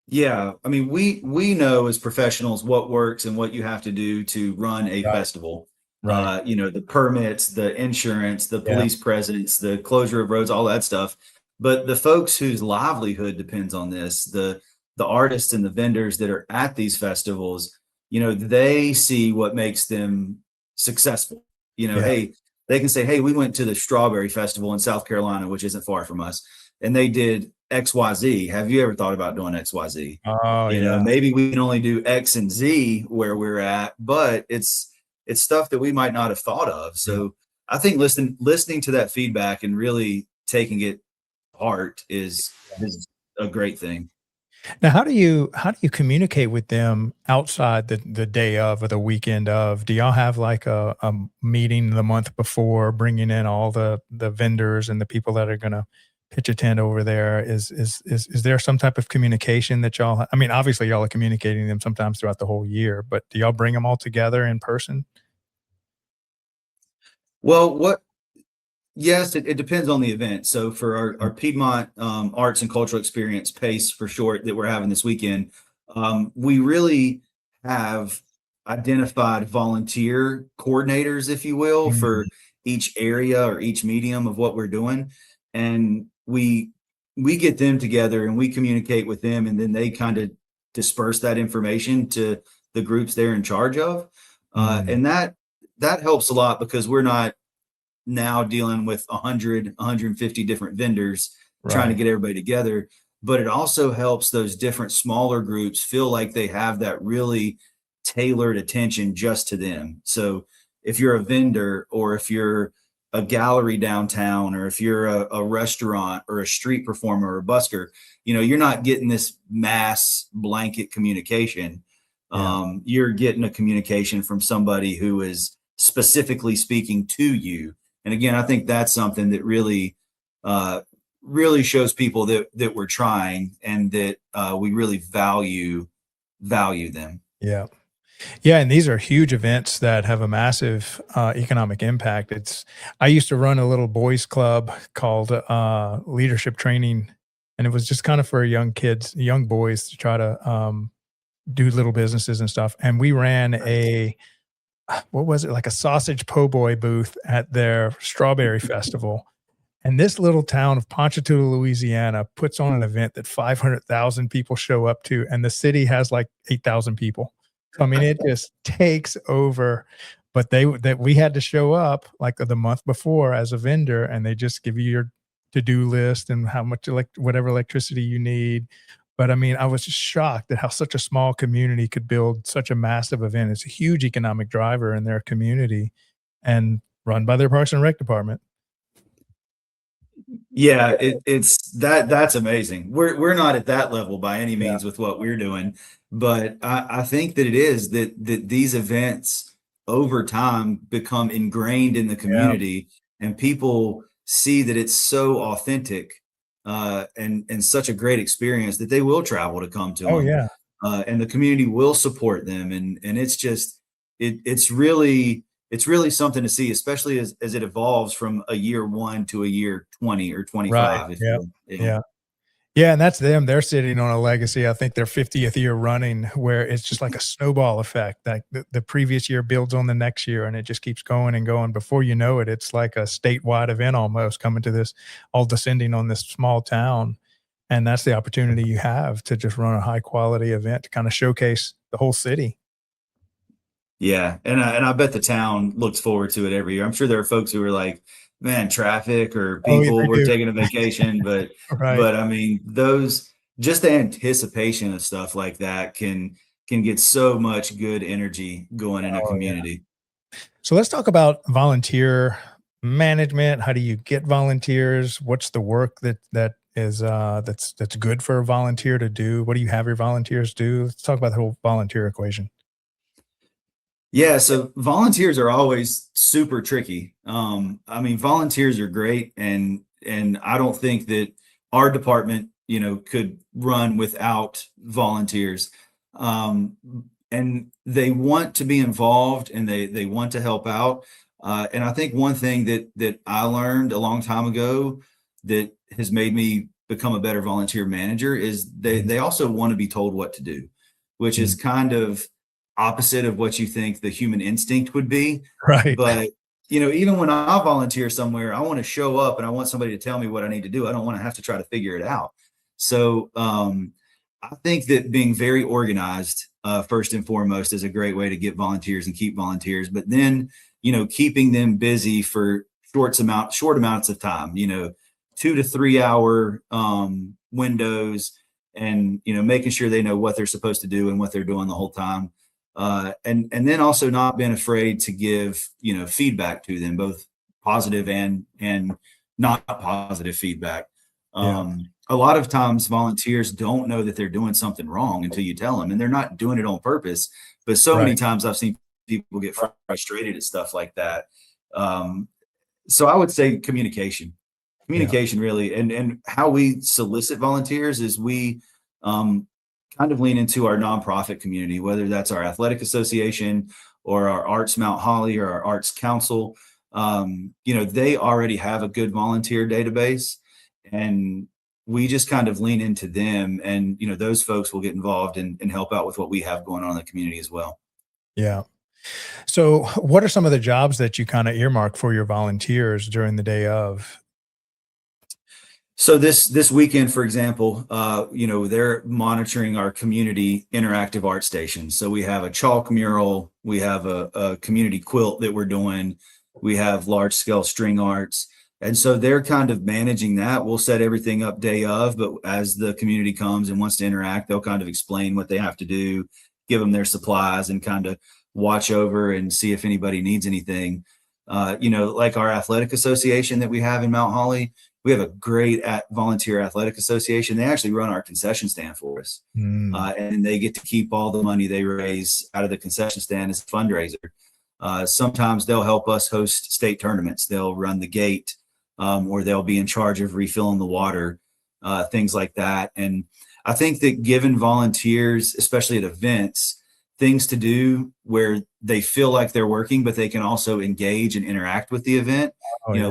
Yeah, I mean, we know as professionals what works and what you have to do to run a Right. festival. Right. The permits, the insurance, the Yeah. police presence, the closure of roads, all that stuff. But the folks whose livelihood depends on this, the artists and the vendors that are at these festivals, they see what makes them successful. Yeah. Hey, they can say, "Hey, we went to the Strawberry Festival in South Carolina, which isn't far from us, and they did XYZ. Have you ever thought about doing XYZ? Oh, yeah. Maybe we can only do X and Z where we're at, but it's stuff that we might not have thought of." Yeah. So I think listening to that feedback and really taking it to heart is a great thing. Now, how do you communicate with them outside the day of or the weekend of? Do y'all have like a meeting the month before, bringing in all the vendors and the people that are going to pitch a tent over there? Is there some type of communication that y'all? I mean, obviously y'all are communicating them sometimes throughout the whole year, but do y'all bring them all together in person? Well, yes, it depends on the event. So for our Piedmont Arts and Cultural Experience, PACE for short, that we're having this weekend, we really have identified volunteer coordinators, if you will, Mhm. for each area or each medium of what we're doing. And we get them together and we communicate with them, and then they kind of disperse that information to the groups they're in charge of. Mm. And that helps a lot, because we're not now dealing with 150 different vendors trying to Right. get everybody together. But it also helps those different smaller groups feel like they have that really tailored attention just to them. So if you're a vendor, or if you're a gallery downtown, or if you're a restaurant or a street performer or a busker, you're not getting this mass blanket communication. Yeah. You're getting a communication from somebody who is specifically speaking to you. And again, I think that's something that uh, really shows people that we're trying, and that we really value them. Yeah. Yeah, and these are huge events that have a massive economic impact. I used to run a little boys club called Leadership Training, and it was just kind of for young boys to try to do little businesses and stuff. And we ran what was it, like a sausage po' boy booth at their strawberry festival. And this little town of Ponchatoula, Louisiana, puts on an event that 500,000 people show up to, and the city has like 8,000 people. So, I mean, it just takes over. But that we had to show up like the month before as a vendor, and they just give you your to-do list and how much whatever electricity you need. But I mean, I was just shocked at how such a small community could build such a massive event. It's a huge economic driver in their community and run by their Parks and Rec department. Yeah, that's amazing. We're not at that level by any Yeah. means with what we're doing, but I think that it is that these events over time become ingrained in the Yeah. community, and people see that it's so authentic, and such a great experience, that they will travel to come to Oh, them, yeah. and the community will support them, and it's just it's really something to see, especially as it evolves from a year one to a year 20 or Right. 25, if Yeah. you will. Yeah. Yeah. Yeah, and that's them. They're sitting on a legacy. I think their 50th year running, where it's just like a snowball effect. Like the previous year builds on the next year, and it just keeps going and going. Before you know it, it's like a statewide event almost coming to this, all descending on this small town. And that's the opportunity you have to just run a high quality event to kind of showcase the whole city. Yeah, and I bet the town looks forward to it every year. I'm sure there are folks who are like, "Man, traffic or Oh, yeah, people they were do. taking a vacation," but Right. I mean, those just the anticipation of stuff like that can get so much good energy going in a Oh, yeah. community. So let's talk about volunteer management. How do you get volunteers? What's the work that is that's good for a volunteer to do? What do you have your volunteers do? Let's talk about the whole volunteer equation. Yeah, so volunteers are always super tricky. I mean, volunteers are great, and I don't think that our department, could run without volunteers. Um, and they want to be involved, and they want to help out. And I think one thing that I learned a long time ago that has made me become a better volunteer manager is they also want to be told what to do, which is Mm. kind of opposite of what you think the human instinct would be. Right. But, even when I volunteer somewhere, I want to show up and I want somebody to tell me what I need to do. I don't want to have to try to figure it out. So I think that being very organized, first and foremost, is a great way to get volunteers and keep volunteers. But then, keeping them busy for short amounts of time, 2 to 3 hour windows, and making sure they know what they're supposed to do and what they're doing the whole time, and then also not being afraid to give feedback to them, both positive and not positive feedback. Yeah. A lot of times volunteers don't know that they're doing something wrong until you tell them, and they're not doing it on purpose. But so many Right. times I've seen people get frustrated at stuff like that. um, so I would say Yeah. communication really, and how we solicit volunteers is we um, kind of lean into our nonprofit community, whether that's our athletic association or our Arts Mount Holly or our Arts Council. They already have a good volunteer database, and we just kind of lean into them, and those folks will get involved and help out with what we have going on in the community as well. Yeah. So what are some of the jobs that you kind of earmark for your volunteers during the day of? So this weekend, for example, they're monitoring our community interactive art station. So we have a chalk mural, we have a community quilt that we're doing, we have large scale string arts, and so they're kind of managing that. We'll set everything up day of, but as the community comes and wants to interact, they'll kind of explain what they have to do, give them their supplies, and kind of watch over and see if anybody needs anything. Like our athletic association that we have in Mount Holly, we have a great volunteer athletic association. They actually run our concession stand for us, Mm. and they get to keep all the money they raise out of the concession stand as a fundraiser. Sometimes they'll help us host state tournaments. They'll run the gate, or they'll be in charge of refilling the water, things like that. And I think that giving volunteers, especially at events, things to do where they feel like they're working, but they can also engage and interact with the event, Oh, yeah.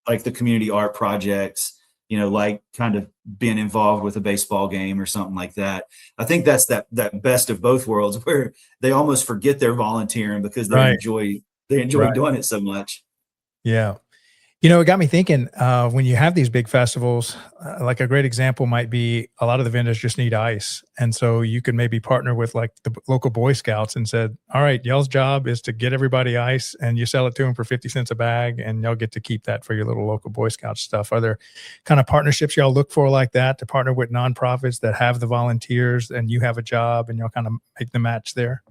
like the community art projects, like kind of being involved with a baseball game or something like that. I think that's that best of both worlds where they almost forget they're volunteering because Right. they enjoy Right. doing it so much. Yeah. It got me thinking, when you have these big festivals, like a great example might be a lot of the vendors just need ice. And so you could maybe partner with like the local Boy Scouts and said, all right, y'all's job is to get everybody ice and you sell it to them for 50 cents a bag and y'all get to keep that for your little local Boy Scout stuff. Are there kind of partnerships y'all look for like that to partner with nonprofits that have the volunteers and you have a job and y'all kind of make the match there?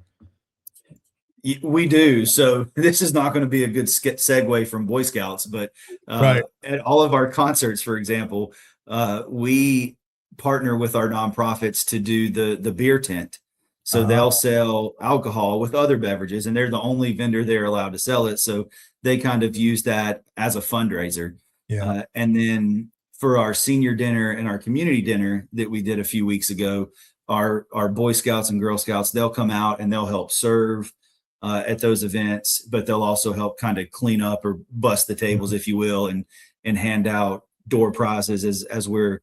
We do. So this is not going to be a good segue from Boy Scouts, but Right. at all of our concerts, for example, we partner with our nonprofits to do the beer tent. So Uh, they'll sell alcohol with other beverages, and they're the only vendor they're allowed to sell it. So they kind of use that as a fundraiser. yeah. And then for our senior dinner and our community dinner that we did a few weeks ago, our Boy Scouts and Girl Scouts, they'll come out and they'll help serve at those events, but they'll also help kind of clean up or bust the tables, Mhm. if you will, and hand out door prizes as we're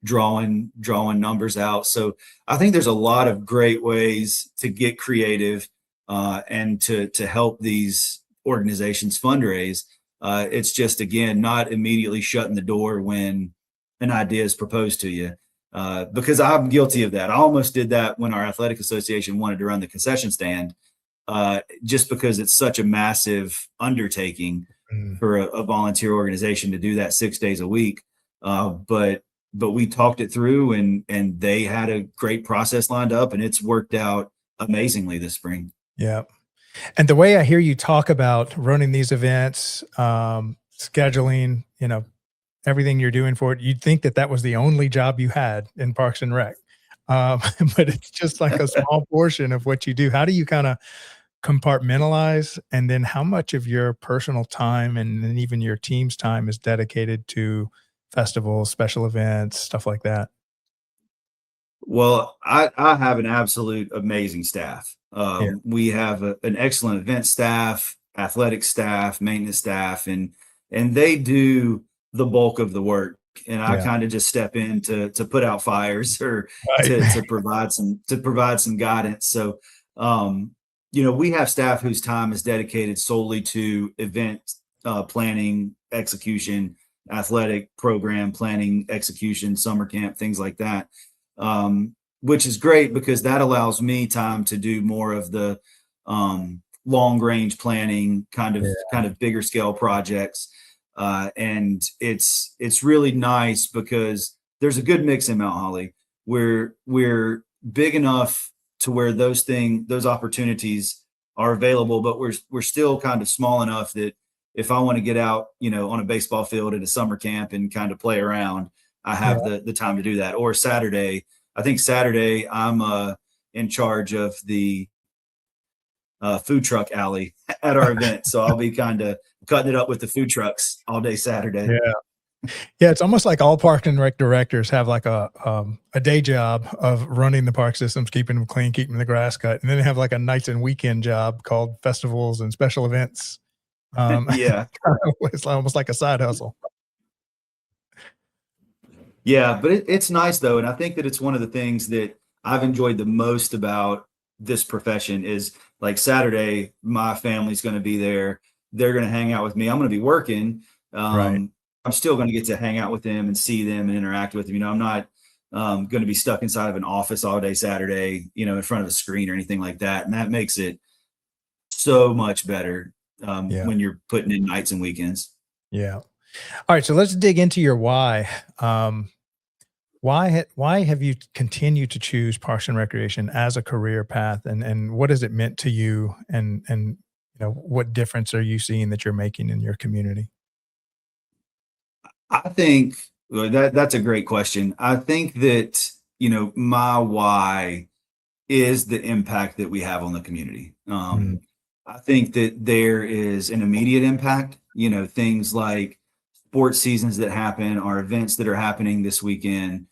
drawing numbers out. So I think there's a lot of great ways to get creative and to help these organizations fundraise. It's just, again, not immediately shutting the door when an idea is proposed to you. Because I'm guilty of that. I almost did that when our athletic association wanted to run the concession stand, just because it's such a massive undertaking for a volunteer organization to do that 6 days a week. But we talked it through, and they had a great process lined up, and it's worked out amazingly this spring. Yeah. And the way I hear you talk about running these events, scheduling, everything you're doing for it, you'd think that was the only job you had in Parks and Rec. But it's just like a small portion of what you do. How do you kind of compartmentalize? And then how much of your personal time and then even your team's time is dedicated to festivals, special events, stuff like that? Well, I have an absolute amazing staff. We have an excellent event staff, athletic staff, maintenance staff, and they do the bulk of the work. And I kind of just step in to put out fires or to provide some guidance. So, we have staff whose time is dedicated solely to event planning, execution, athletic program planning, execution, summer camp, things like that. Which is great because that allows me time to do more of the long range planning, kind of bigger scale projects. And it's really nice because there's a good mix in Mount Holly. We're big enough to where those opportunities are available, but we're still kind of small enough that if I want to get out, on a baseball field at a summer camp and kind of play around, I have the time to do that. Or Saturday, I'm in charge of the food truck alley at our event. So I'll be kind of cutting it up with the food trucks all day Saturday. Yeah. Yeah. It's almost like all Park and Rec directors have like a day job of running the park systems, keeping them clean, keeping the grass cut. And then they have like a nights and weekend job called festivals and special events. Yeah. It's almost like a side hustle. Yeah, but it's nice though. And I think that it's one of the things that I've enjoyed the most about this profession is like Saturday, my family's going to be there. They're going to hang out with me. I'm going to be working. Right. I'm still going to get to hang out with them and see them and interact with them. I'm not going to be stuck inside of an office all day Saturday, in front of a screen or anything like that. And that makes it so much better when you're putting in nights and weekends. Yeah. All right. So let's dig into your why. Why have you continued to choose Parks and Recreation as a career path, and what has it meant to you, and what difference are you seeing that you're making in your community? I think that's a great question. I think that, my why is the impact that we have on the community. I think that there is an immediate impact, things like sports seasons that happen, or events that are happening this weekend.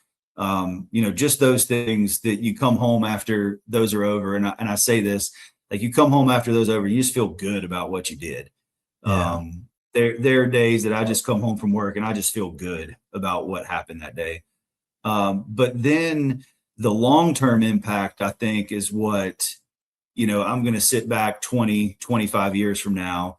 Just those things that you come home after those are over. And I say this, like, you come home after those over, you just feel good about what you did. Yeah. There are days that I just come home from work and I just feel good about what happened that day. But then the long-term impact, I think, is what, I'm going to sit back 20, 25 years from now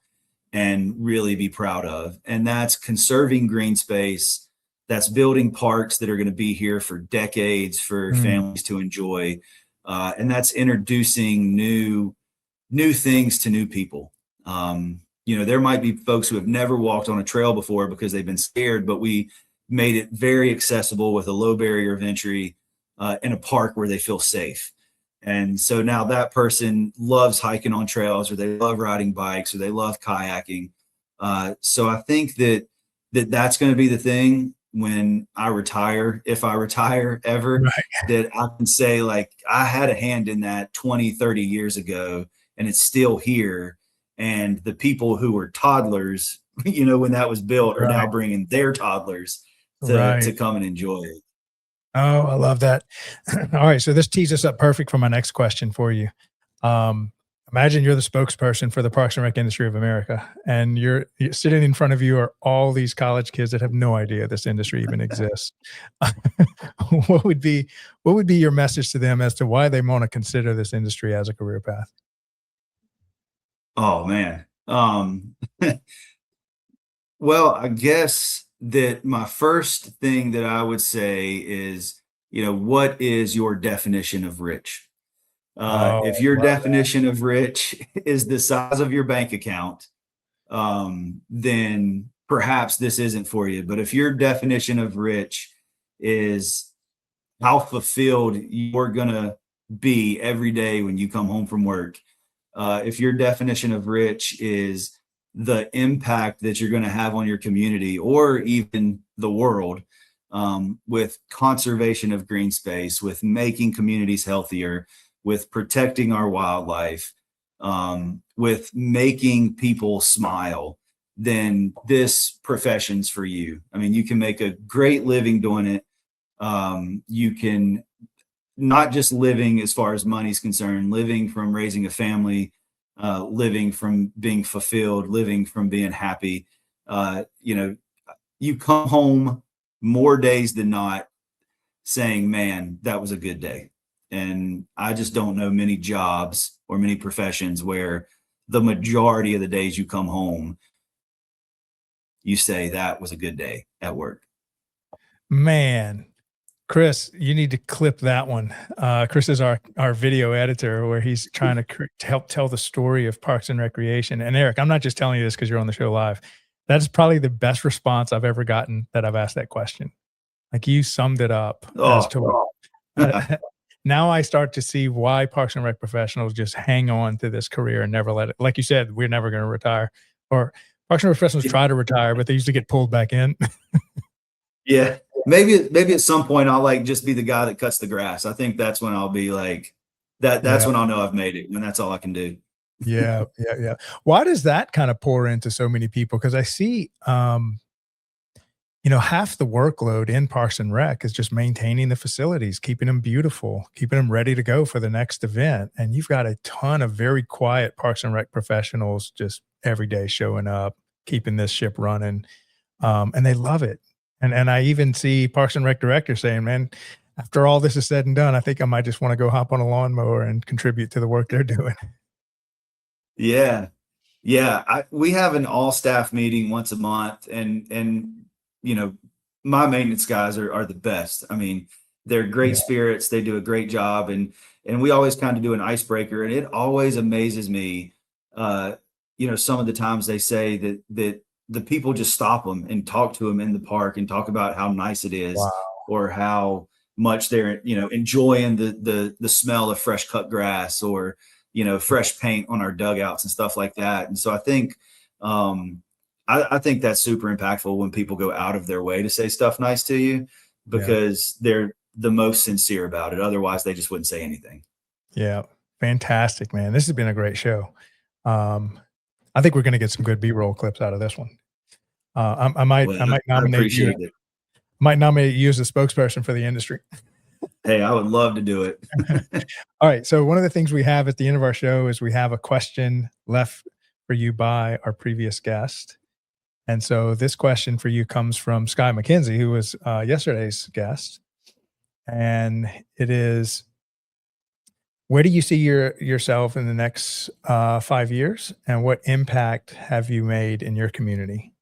and really be proud of. And that's conserving green space. That's building parks that are going to be here for decades for families to enjoy. And that's introducing new things to new people. There might be folks who have never walked on a trail before because they've been scared, but we made it very accessible with a low barrier of entry in a park where they feel safe. And so now that person loves hiking on trails, or they love riding bikes, or they love kayaking. So I think that's going to be the thing when I retire, if I retire ever, that I can say, like, I had a hand in that 20, 30 years ago, and it's still here. And the people who were toddlers, when that was built, are now bringing their toddlers to come and enjoy it. Oh, I love that. All right. So this tees us up perfect for my next question for you. Imagine you're the spokesperson for the Parks and Rec industry of America, and you're sitting in front of you are all these college kids that have no idea this industry even exists. What would be your message to them as to why they want to consider this industry as a career path? Oh man. Well, I guess that my first thing that I would say is, what is your definition of rich? If Oh, your love that. definition of rich is the size of your bank account, then perhaps this isn't for you. But if your definition of rich is how fulfilled you're gonna be every day when you come home from work, if your definition of rich is the impact that you're going to have on your community or even the world, with conservation of green space, with making communities healthier, with protecting our wildlife, with making people smile, then this profession's for you. I mean, you can make a great living doing it. You can not just living as far as money's concerned, living from raising a family, living from being fulfilled, living from being happy. You come home more days than not saying, man, that was a good day. And I just don't know many jobs or many professions where the majority of the days you come home, you say that was a good day at work. Man, Chris, you need to clip that one. Chris is our video editor, where he's trying to help tell the story of Parks and Recreation. And Eric, I'm not just telling you this because you're on the show live. That is probably the best response I've ever gotten that I've asked that question. Like, you summed it up as to now I start to see why Parks and Rec professionals just hang on to this career and never let it. Like you said, we're never going to retire, or Parks and Rec professionals try to retire, but they usually get pulled back in. Yeah. Maybe at some point I'll like just be the guy that cuts the grass. I think that's when I'll be like that's Yeah. when I'll know I've made it, when that's all I can do. Yeah, yeah, yeah. Why does that kind of pour into so many people? Because I see, half the workload in Parks and Rec is just maintaining the facilities, keeping them beautiful, keeping them ready to go for the next event. And you've got a ton of very quiet Parks and Rec professionals just every day showing up, keeping this ship running, and they love it. And I even see Parks and Rec directors saying, "Man, after all this is said and done, I think I might just want to go hop on a lawnmower and contribute to the work they're doing." Yeah. Yeah. We have an all staff meeting once a month, and you know, my maintenance guys are the best. I mean, they're great Yeah. spirits. They do a great job, and we always kind of do an icebreaker, and it always amazes me. Some of the times they say that the people just stop them and talk to them in the park and talk about how nice it is, Wow. or how much they're enjoying the smell of fresh cut grass, or fresh paint on our dugouts and stuff like that. And so I think I think that's super impactful when people go out of their way to say stuff nice to you, Yeah. because they're the most sincere about it. Otherwise, they just wouldn't say anything. Yeah. Fantastic, man. This has been a great show. I think we're going to get some good B-roll clips out of this one. I might Well, I nominate you. appreciate it. Might nominate you as a spokesperson for the industry. Hey, I would love to do it. All right. So one of the things we have at the end of our show is we have a question left for you by our previous guest. And so this question for you comes from Sky McKenzie, who was yesterday's guest. And it is, where do you see yourself in the next 5 years? And what impact have you made in your community?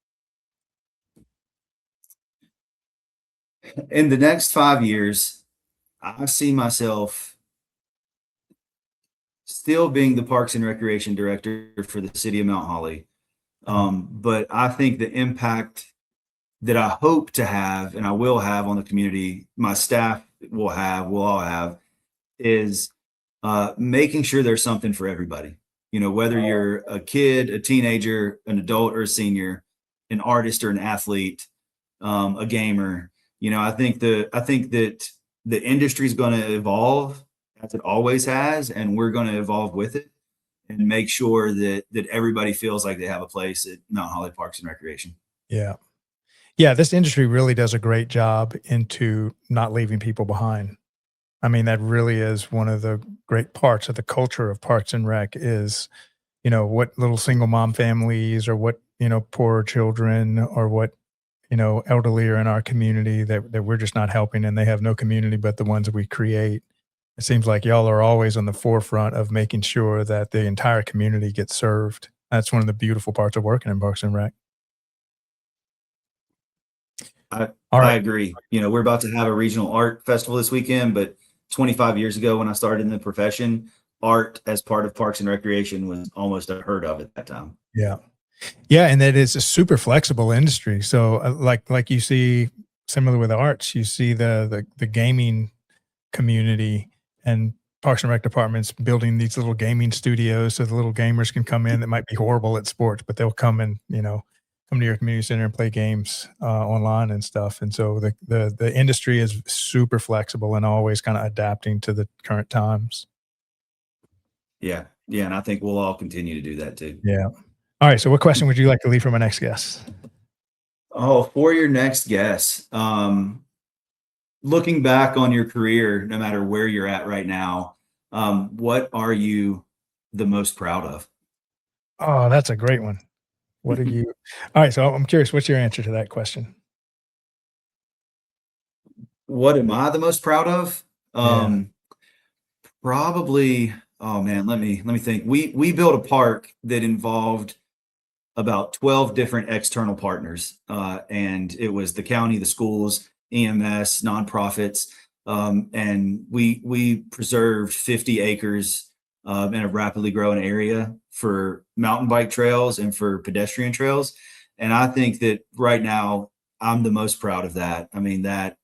In the next 5 years, I see myself still being the Parks and Recreation Director for the city of Mount Holly. But I think the impact that I hope to have, and I will have on the community, my staff will all have, is making sure there's something for everybody. Whether you're a kid, a teenager, an adult, or a senior, an artist or an athlete, a gamer. I think that the industry is going to evolve as it always has, and we're going to evolve with it and make sure that everybody feels like they have a place at Mount Holly Parks and Recreation. Yeah. Yeah. This industry really does a great job into not leaving people behind. I mean, that really is one of the great parts of the culture of Parks and Rec is, what little single mom families or what, poor children or what, elderly are in our community that we're just not helping and they have no community but the ones that we create. It seems like y'all are always on the forefront of making sure that the entire community gets served. That's one of the beautiful parts of working in Parks and Rec. I All I right. agree. We're about to have a regional art festival this weekend, but 25 years ago when I started in the profession, art as part of Parks and Recreation was almost unheard of at that time. Yeah. Yeah, and that is a super flexible industry. So, like you see similar with arts, you see the gaming community and Parks and Rec departments building these little gaming studios so the little gamers can come in that might be horrible at sports, but they'll come and, come to your community center and play games online and stuff. And so the industry is super flexible and always kind of adapting to the current times. Yeah. Yeah, and I think we'll all continue to do that too. Yeah. All right. So what question would you like to leave for my next guest? Oh, for your next guess, looking back on your career, no matter where you're at right now, what are you the most proud of? Oh, that's a great one. What are you? All right. So I'm curious, what's your answer to that question? What am I the most proud of? Yeah. Probably, oh man, let me think. We built a park that involved about 12 different external partners. And it was the county, the schools, EMS, nonprofits. And we preserved 50 acres in a rapidly growing area for mountain bike trails and for pedestrian trails. And I think that right now I'm the most proud of that. I mean, that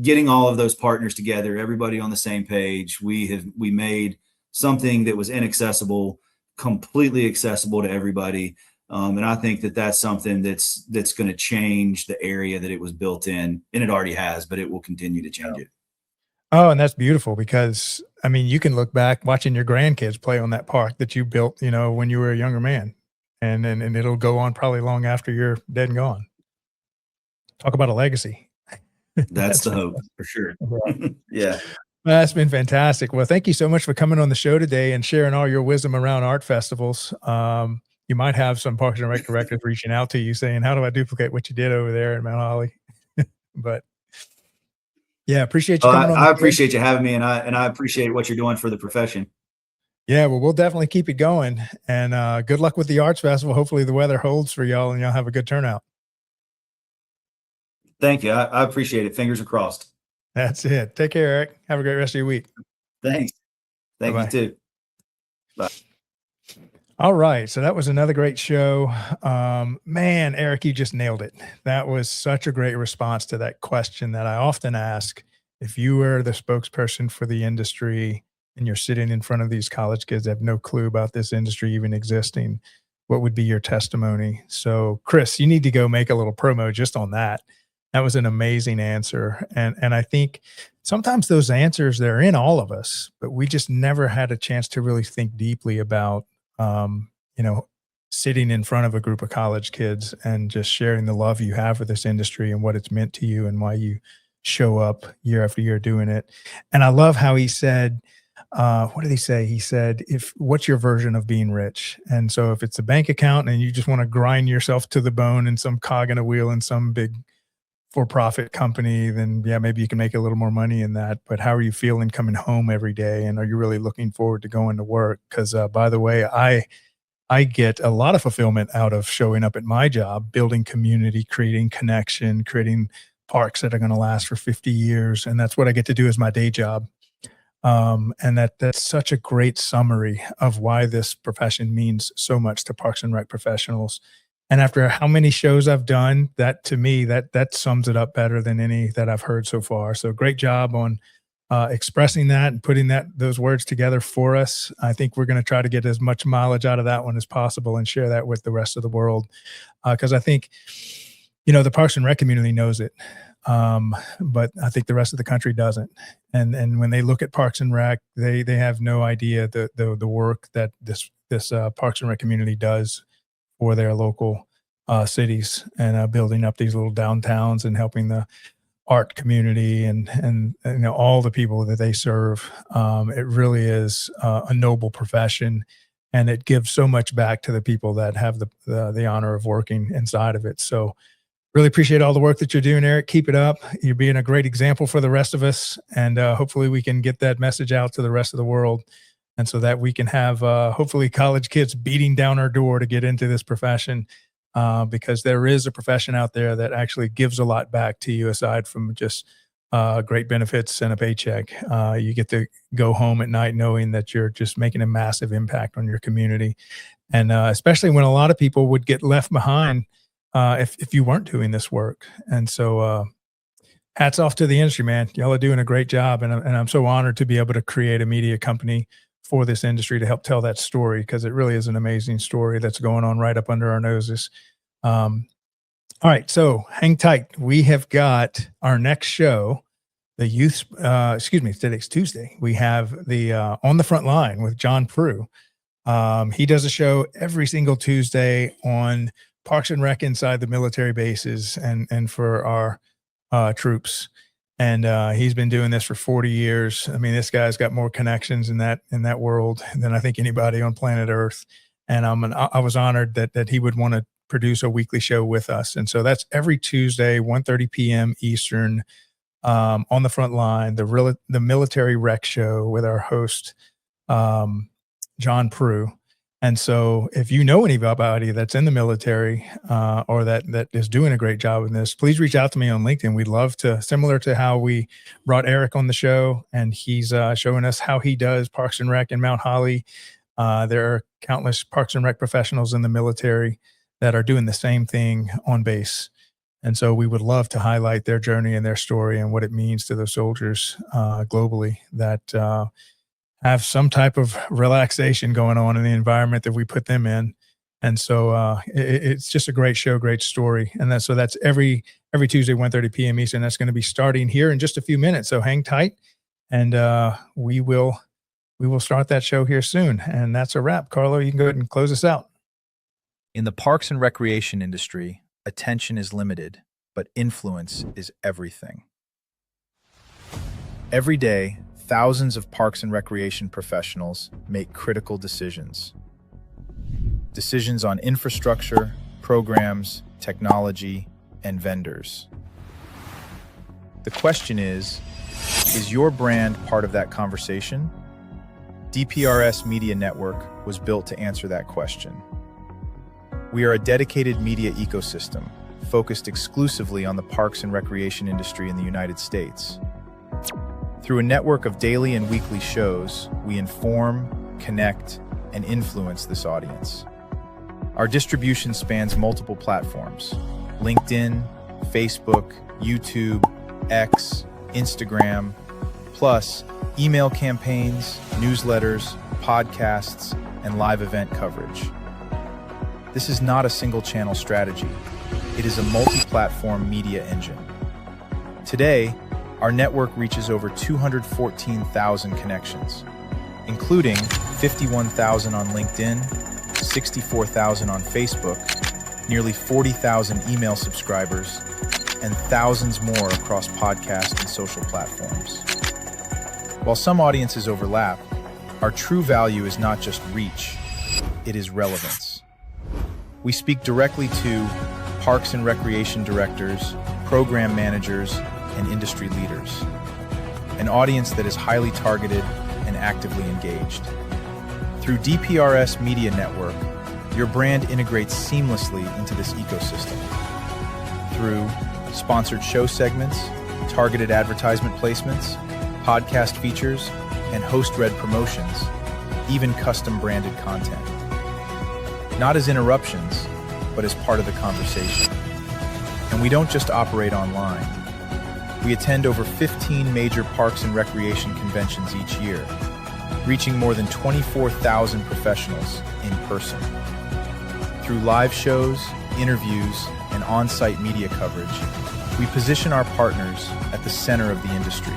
getting all of those partners together, everybody on the same page, we made something that was inaccessible, completely accessible to everybody. And I think that that's something that's going to change the area that it was built in, and it already has, but it will continue to change it. Oh, and that's beautiful because I mean, you can look back watching your grandkids play on that park that you built, when you were a younger man, and it'll go on probably long after you're dead and gone. Talk about a legacy. That's That's the hope for sure. right. Yeah. That's been fantastic. Well, thank you so much for coming on the show today and sharing all your wisdom around art festivals. You might have some Parks and Rec directors reaching out to you saying, "How do I duplicate what you did over there in Mount Holly?" But yeah, appreciate you Well, coming on the I show. appreciate you having me, and I appreciate what you're doing for the profession. Yeah, well, we'll definitely keep it going. And good luck with the arts festival. Hopefully the weather holds for y'all and y'all have a good turnout. Thank you. I appreciate it. Fingers are crossed. That's it. Take care, Eric. Have a great rest of your week. Thanks. Thank you Bye-bye. too. Bye. All right. So that was another great show. Man, Eric, you just nailed it. That was such a great response to that question that I often ask. If you were the spokesperson for the industry and you're sitting in front of these college kids that have no clue about this industry even existing, what would be your testimony? So, Chris, you need to go make a little promo just on that. That was an amazing answer. And I think sometimes those answers, they're in all of us, but we just never had a chance to really think deeply about um, sitting in front of a group of college kids and just sharing the love you have for this industry and what it's meant to you and why you show up year after year doing it. And I love how he said, what did he say? He said, what's your version of being rich? And so if it's a bank account and you just want to grind yourself to the bone in some cog in a wheel in some big for-profit company, then yeah, maybe you can make a little more money in that. But how are you feeling coming home every day? And are you really looking forward to going to work? Because by the way, I get a lot of fulfillment out of showing up at my job, building community, creating connection, creating parks that are going to last for 50 years. And that's what I get to do as my day job. And that's such a great summary of why this profession means so much to Parks and Rec professionals. And after how many shows I've done, that to me, that sums it up better than any that I've heard so far. So great job on expressing that and putting those words together for us. I think we're going to try to get as much mileage out of that one as possible and share that with the rest of the world. Because I think, the Parks and Rec community knows it. But I think the rest of the country doesn't. And when they look at Parks and Rec, they have no idea the work that this Parks and Rec community does for their local cities and building up these little downtowns and helping the art community and all the people that they serve. It really is a noble profession, and it gives so much back to the people that have the honor of working inside of it. So really appreciate all the work that you're doing, Eric. Keep it up. You're being a great example for the rest of us, and hopefully we can get that message out to the rest of the world, and so that we can have hopefully college kids beating down our door to get into this profession. Because there is a profession out there that actually gives a lot back to you aside from just great benefits and a paycheck. You get to go home at night knowing that you're just making a massive impact on your community. And especially when a lot of people would get left behind if you weren't doing this work. And so hats off to the industry, man. Y'all are doing a great job. And I'm so honored to be able to create a media company for this industry to help tell that story, because it really is an amazing story that's going on right up under our noses. All right, so hang tight. We have got our next show, the youth, today's Tuesday. We have the On the Front Line with John Prue. He does a show every single Tuesday on Parks and Rec inside the military bases and for our troops. And he's been doing this for 40 years. I mean, this guy's got more connections in that world than I think anybody on planet Earth. And I was honored that he would want to produce a weekly show with us. And so that's every Tuesday, 1:30 p.m. Eastern, On the Front Line, the Military Rec Show with our host, John Prue. And so if you know anybody that's in the military or that is doing a great job in this, please reach out to me on LinkedIn. We'd love to, similar to how we brought Eric on the show, and he's showing us how he does Parks and Rec in Mount Holly. There are countless Parks and Rec professionals in the military that are doing the same thing on base. And so we would love to highlight their journey and their story and what it means to those soldiers globally that have some type of relaxation going on in the environment that we put them in. And so it's just a great show, great story. And that's every Tuesday, 1:30 p.m. Eastern. That's going to be starting here in just a few minutes. So hang tight, and we will start that show here soon. And that's a wrap. Carlo, you can go ahead and close us out. In the parks and recreation industry, attention is limited, but influence is everything. Every day, thousands of parks and recreation professionals make critical decisions. Decisions on infrastructure, programs, technology, and vendors. The question is your brand part of that conversation? DPRS Media Network was built to answer that question. We are a dedicated media ecosystem focused exclusively on the parks and recreation industry in the United States. Through a network of daily and weekly shows, we inform, connect, and influence this audience. Our distribution spans multiple platforms: LinkedIn, Facebook, YouTube, X, Instagram, plus email campaigns, newsletters, podcasts, and live event coverage. This is not a single-channel strategy. It is a multi-platform media engine. Today, our network reaches over 214,000 connections, including 51,000 on LinkedIn, 64,000 on Facebook, nearly 40,000 email subscribers, and thousands more across podcast and social platforms. While some audiences overlap, our true value is not just reach, it is relevance. We speak directly to parks and recreation directors, program managers, and industry leaders, an audience that is highly targeted and actively engaged. Through DPRS Media Network, your brand integrates seamlessly into this ecosystem. Through sponsored show segments, targeted advertisement placements, podcast features, and host-read promotions, even custom branded content. Not as interruptions, but as part of the conversation. And we don't just operate online. We attend over 15 major parks and recreation conventions each year, reaching more than 24,000 professionals in person. Through live shows, interviews, and on-site media coverage, we position our partners at the center of the industry.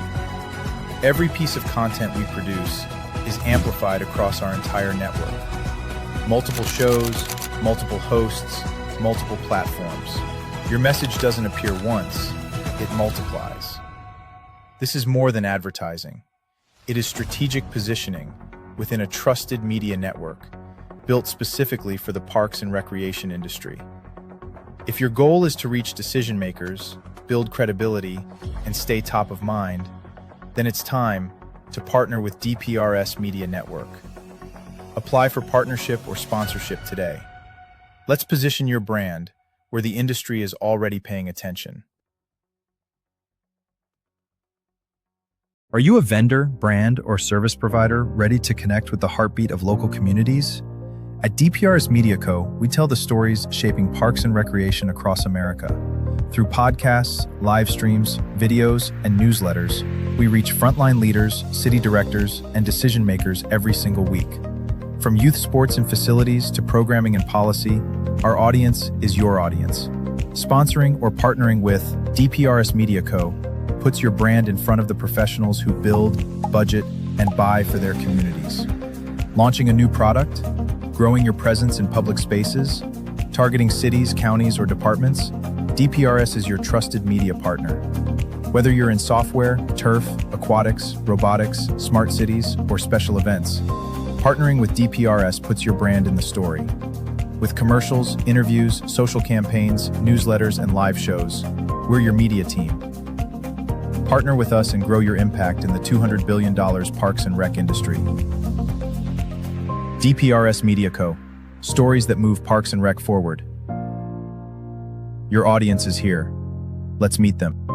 Every piece of content we produce is amplified across our entire network. Multiple shows, multiple hosts, multiple platforms. Your message doesn't appear once, it multiplies. This is more than advertising. It is strategic positioning within a trusted media network built specifically for the parks and recreation industry. If your goal is to reach decision makers, build credibility, and stay top of mind, then it's time to partner with DPRS Media Network. Apply for partnership or sponsorship today. Let's position your brand where the industry is already paying attention. Are you a vendor, brand, or service provider ready to connect with the heartbeat of local communities? At DPRS Media Co., we tell the stories shaping parks and recreation across America. Through podcasts, live streams, videos, and newsletters, we reach frontline leaders, city directors, and decision makers every single week. From youth sports and facilities to programming and policy, our audience is your audience. Sponsoring or partnering with DPRS Media Co. puts your brand in front of the professionals who build, budget, and buy for their communities. Launching a new product, growing your presence in public spaces, targeting cities, counties, or departments, DPRS is your trusted media partner. Whether you're in software, turf, aquatics, robotics, smart cities, or special events, partnering with DPRS puts your brand in the story. With commercials, interviews, social campaigns, newsletters, and live shows, we're your media team. Partner with us and grow your impact in the $200 billion parks and rec industry. DPRS Media Co. Stories that move parks and rec forward. Your audience is here. Let's meet them.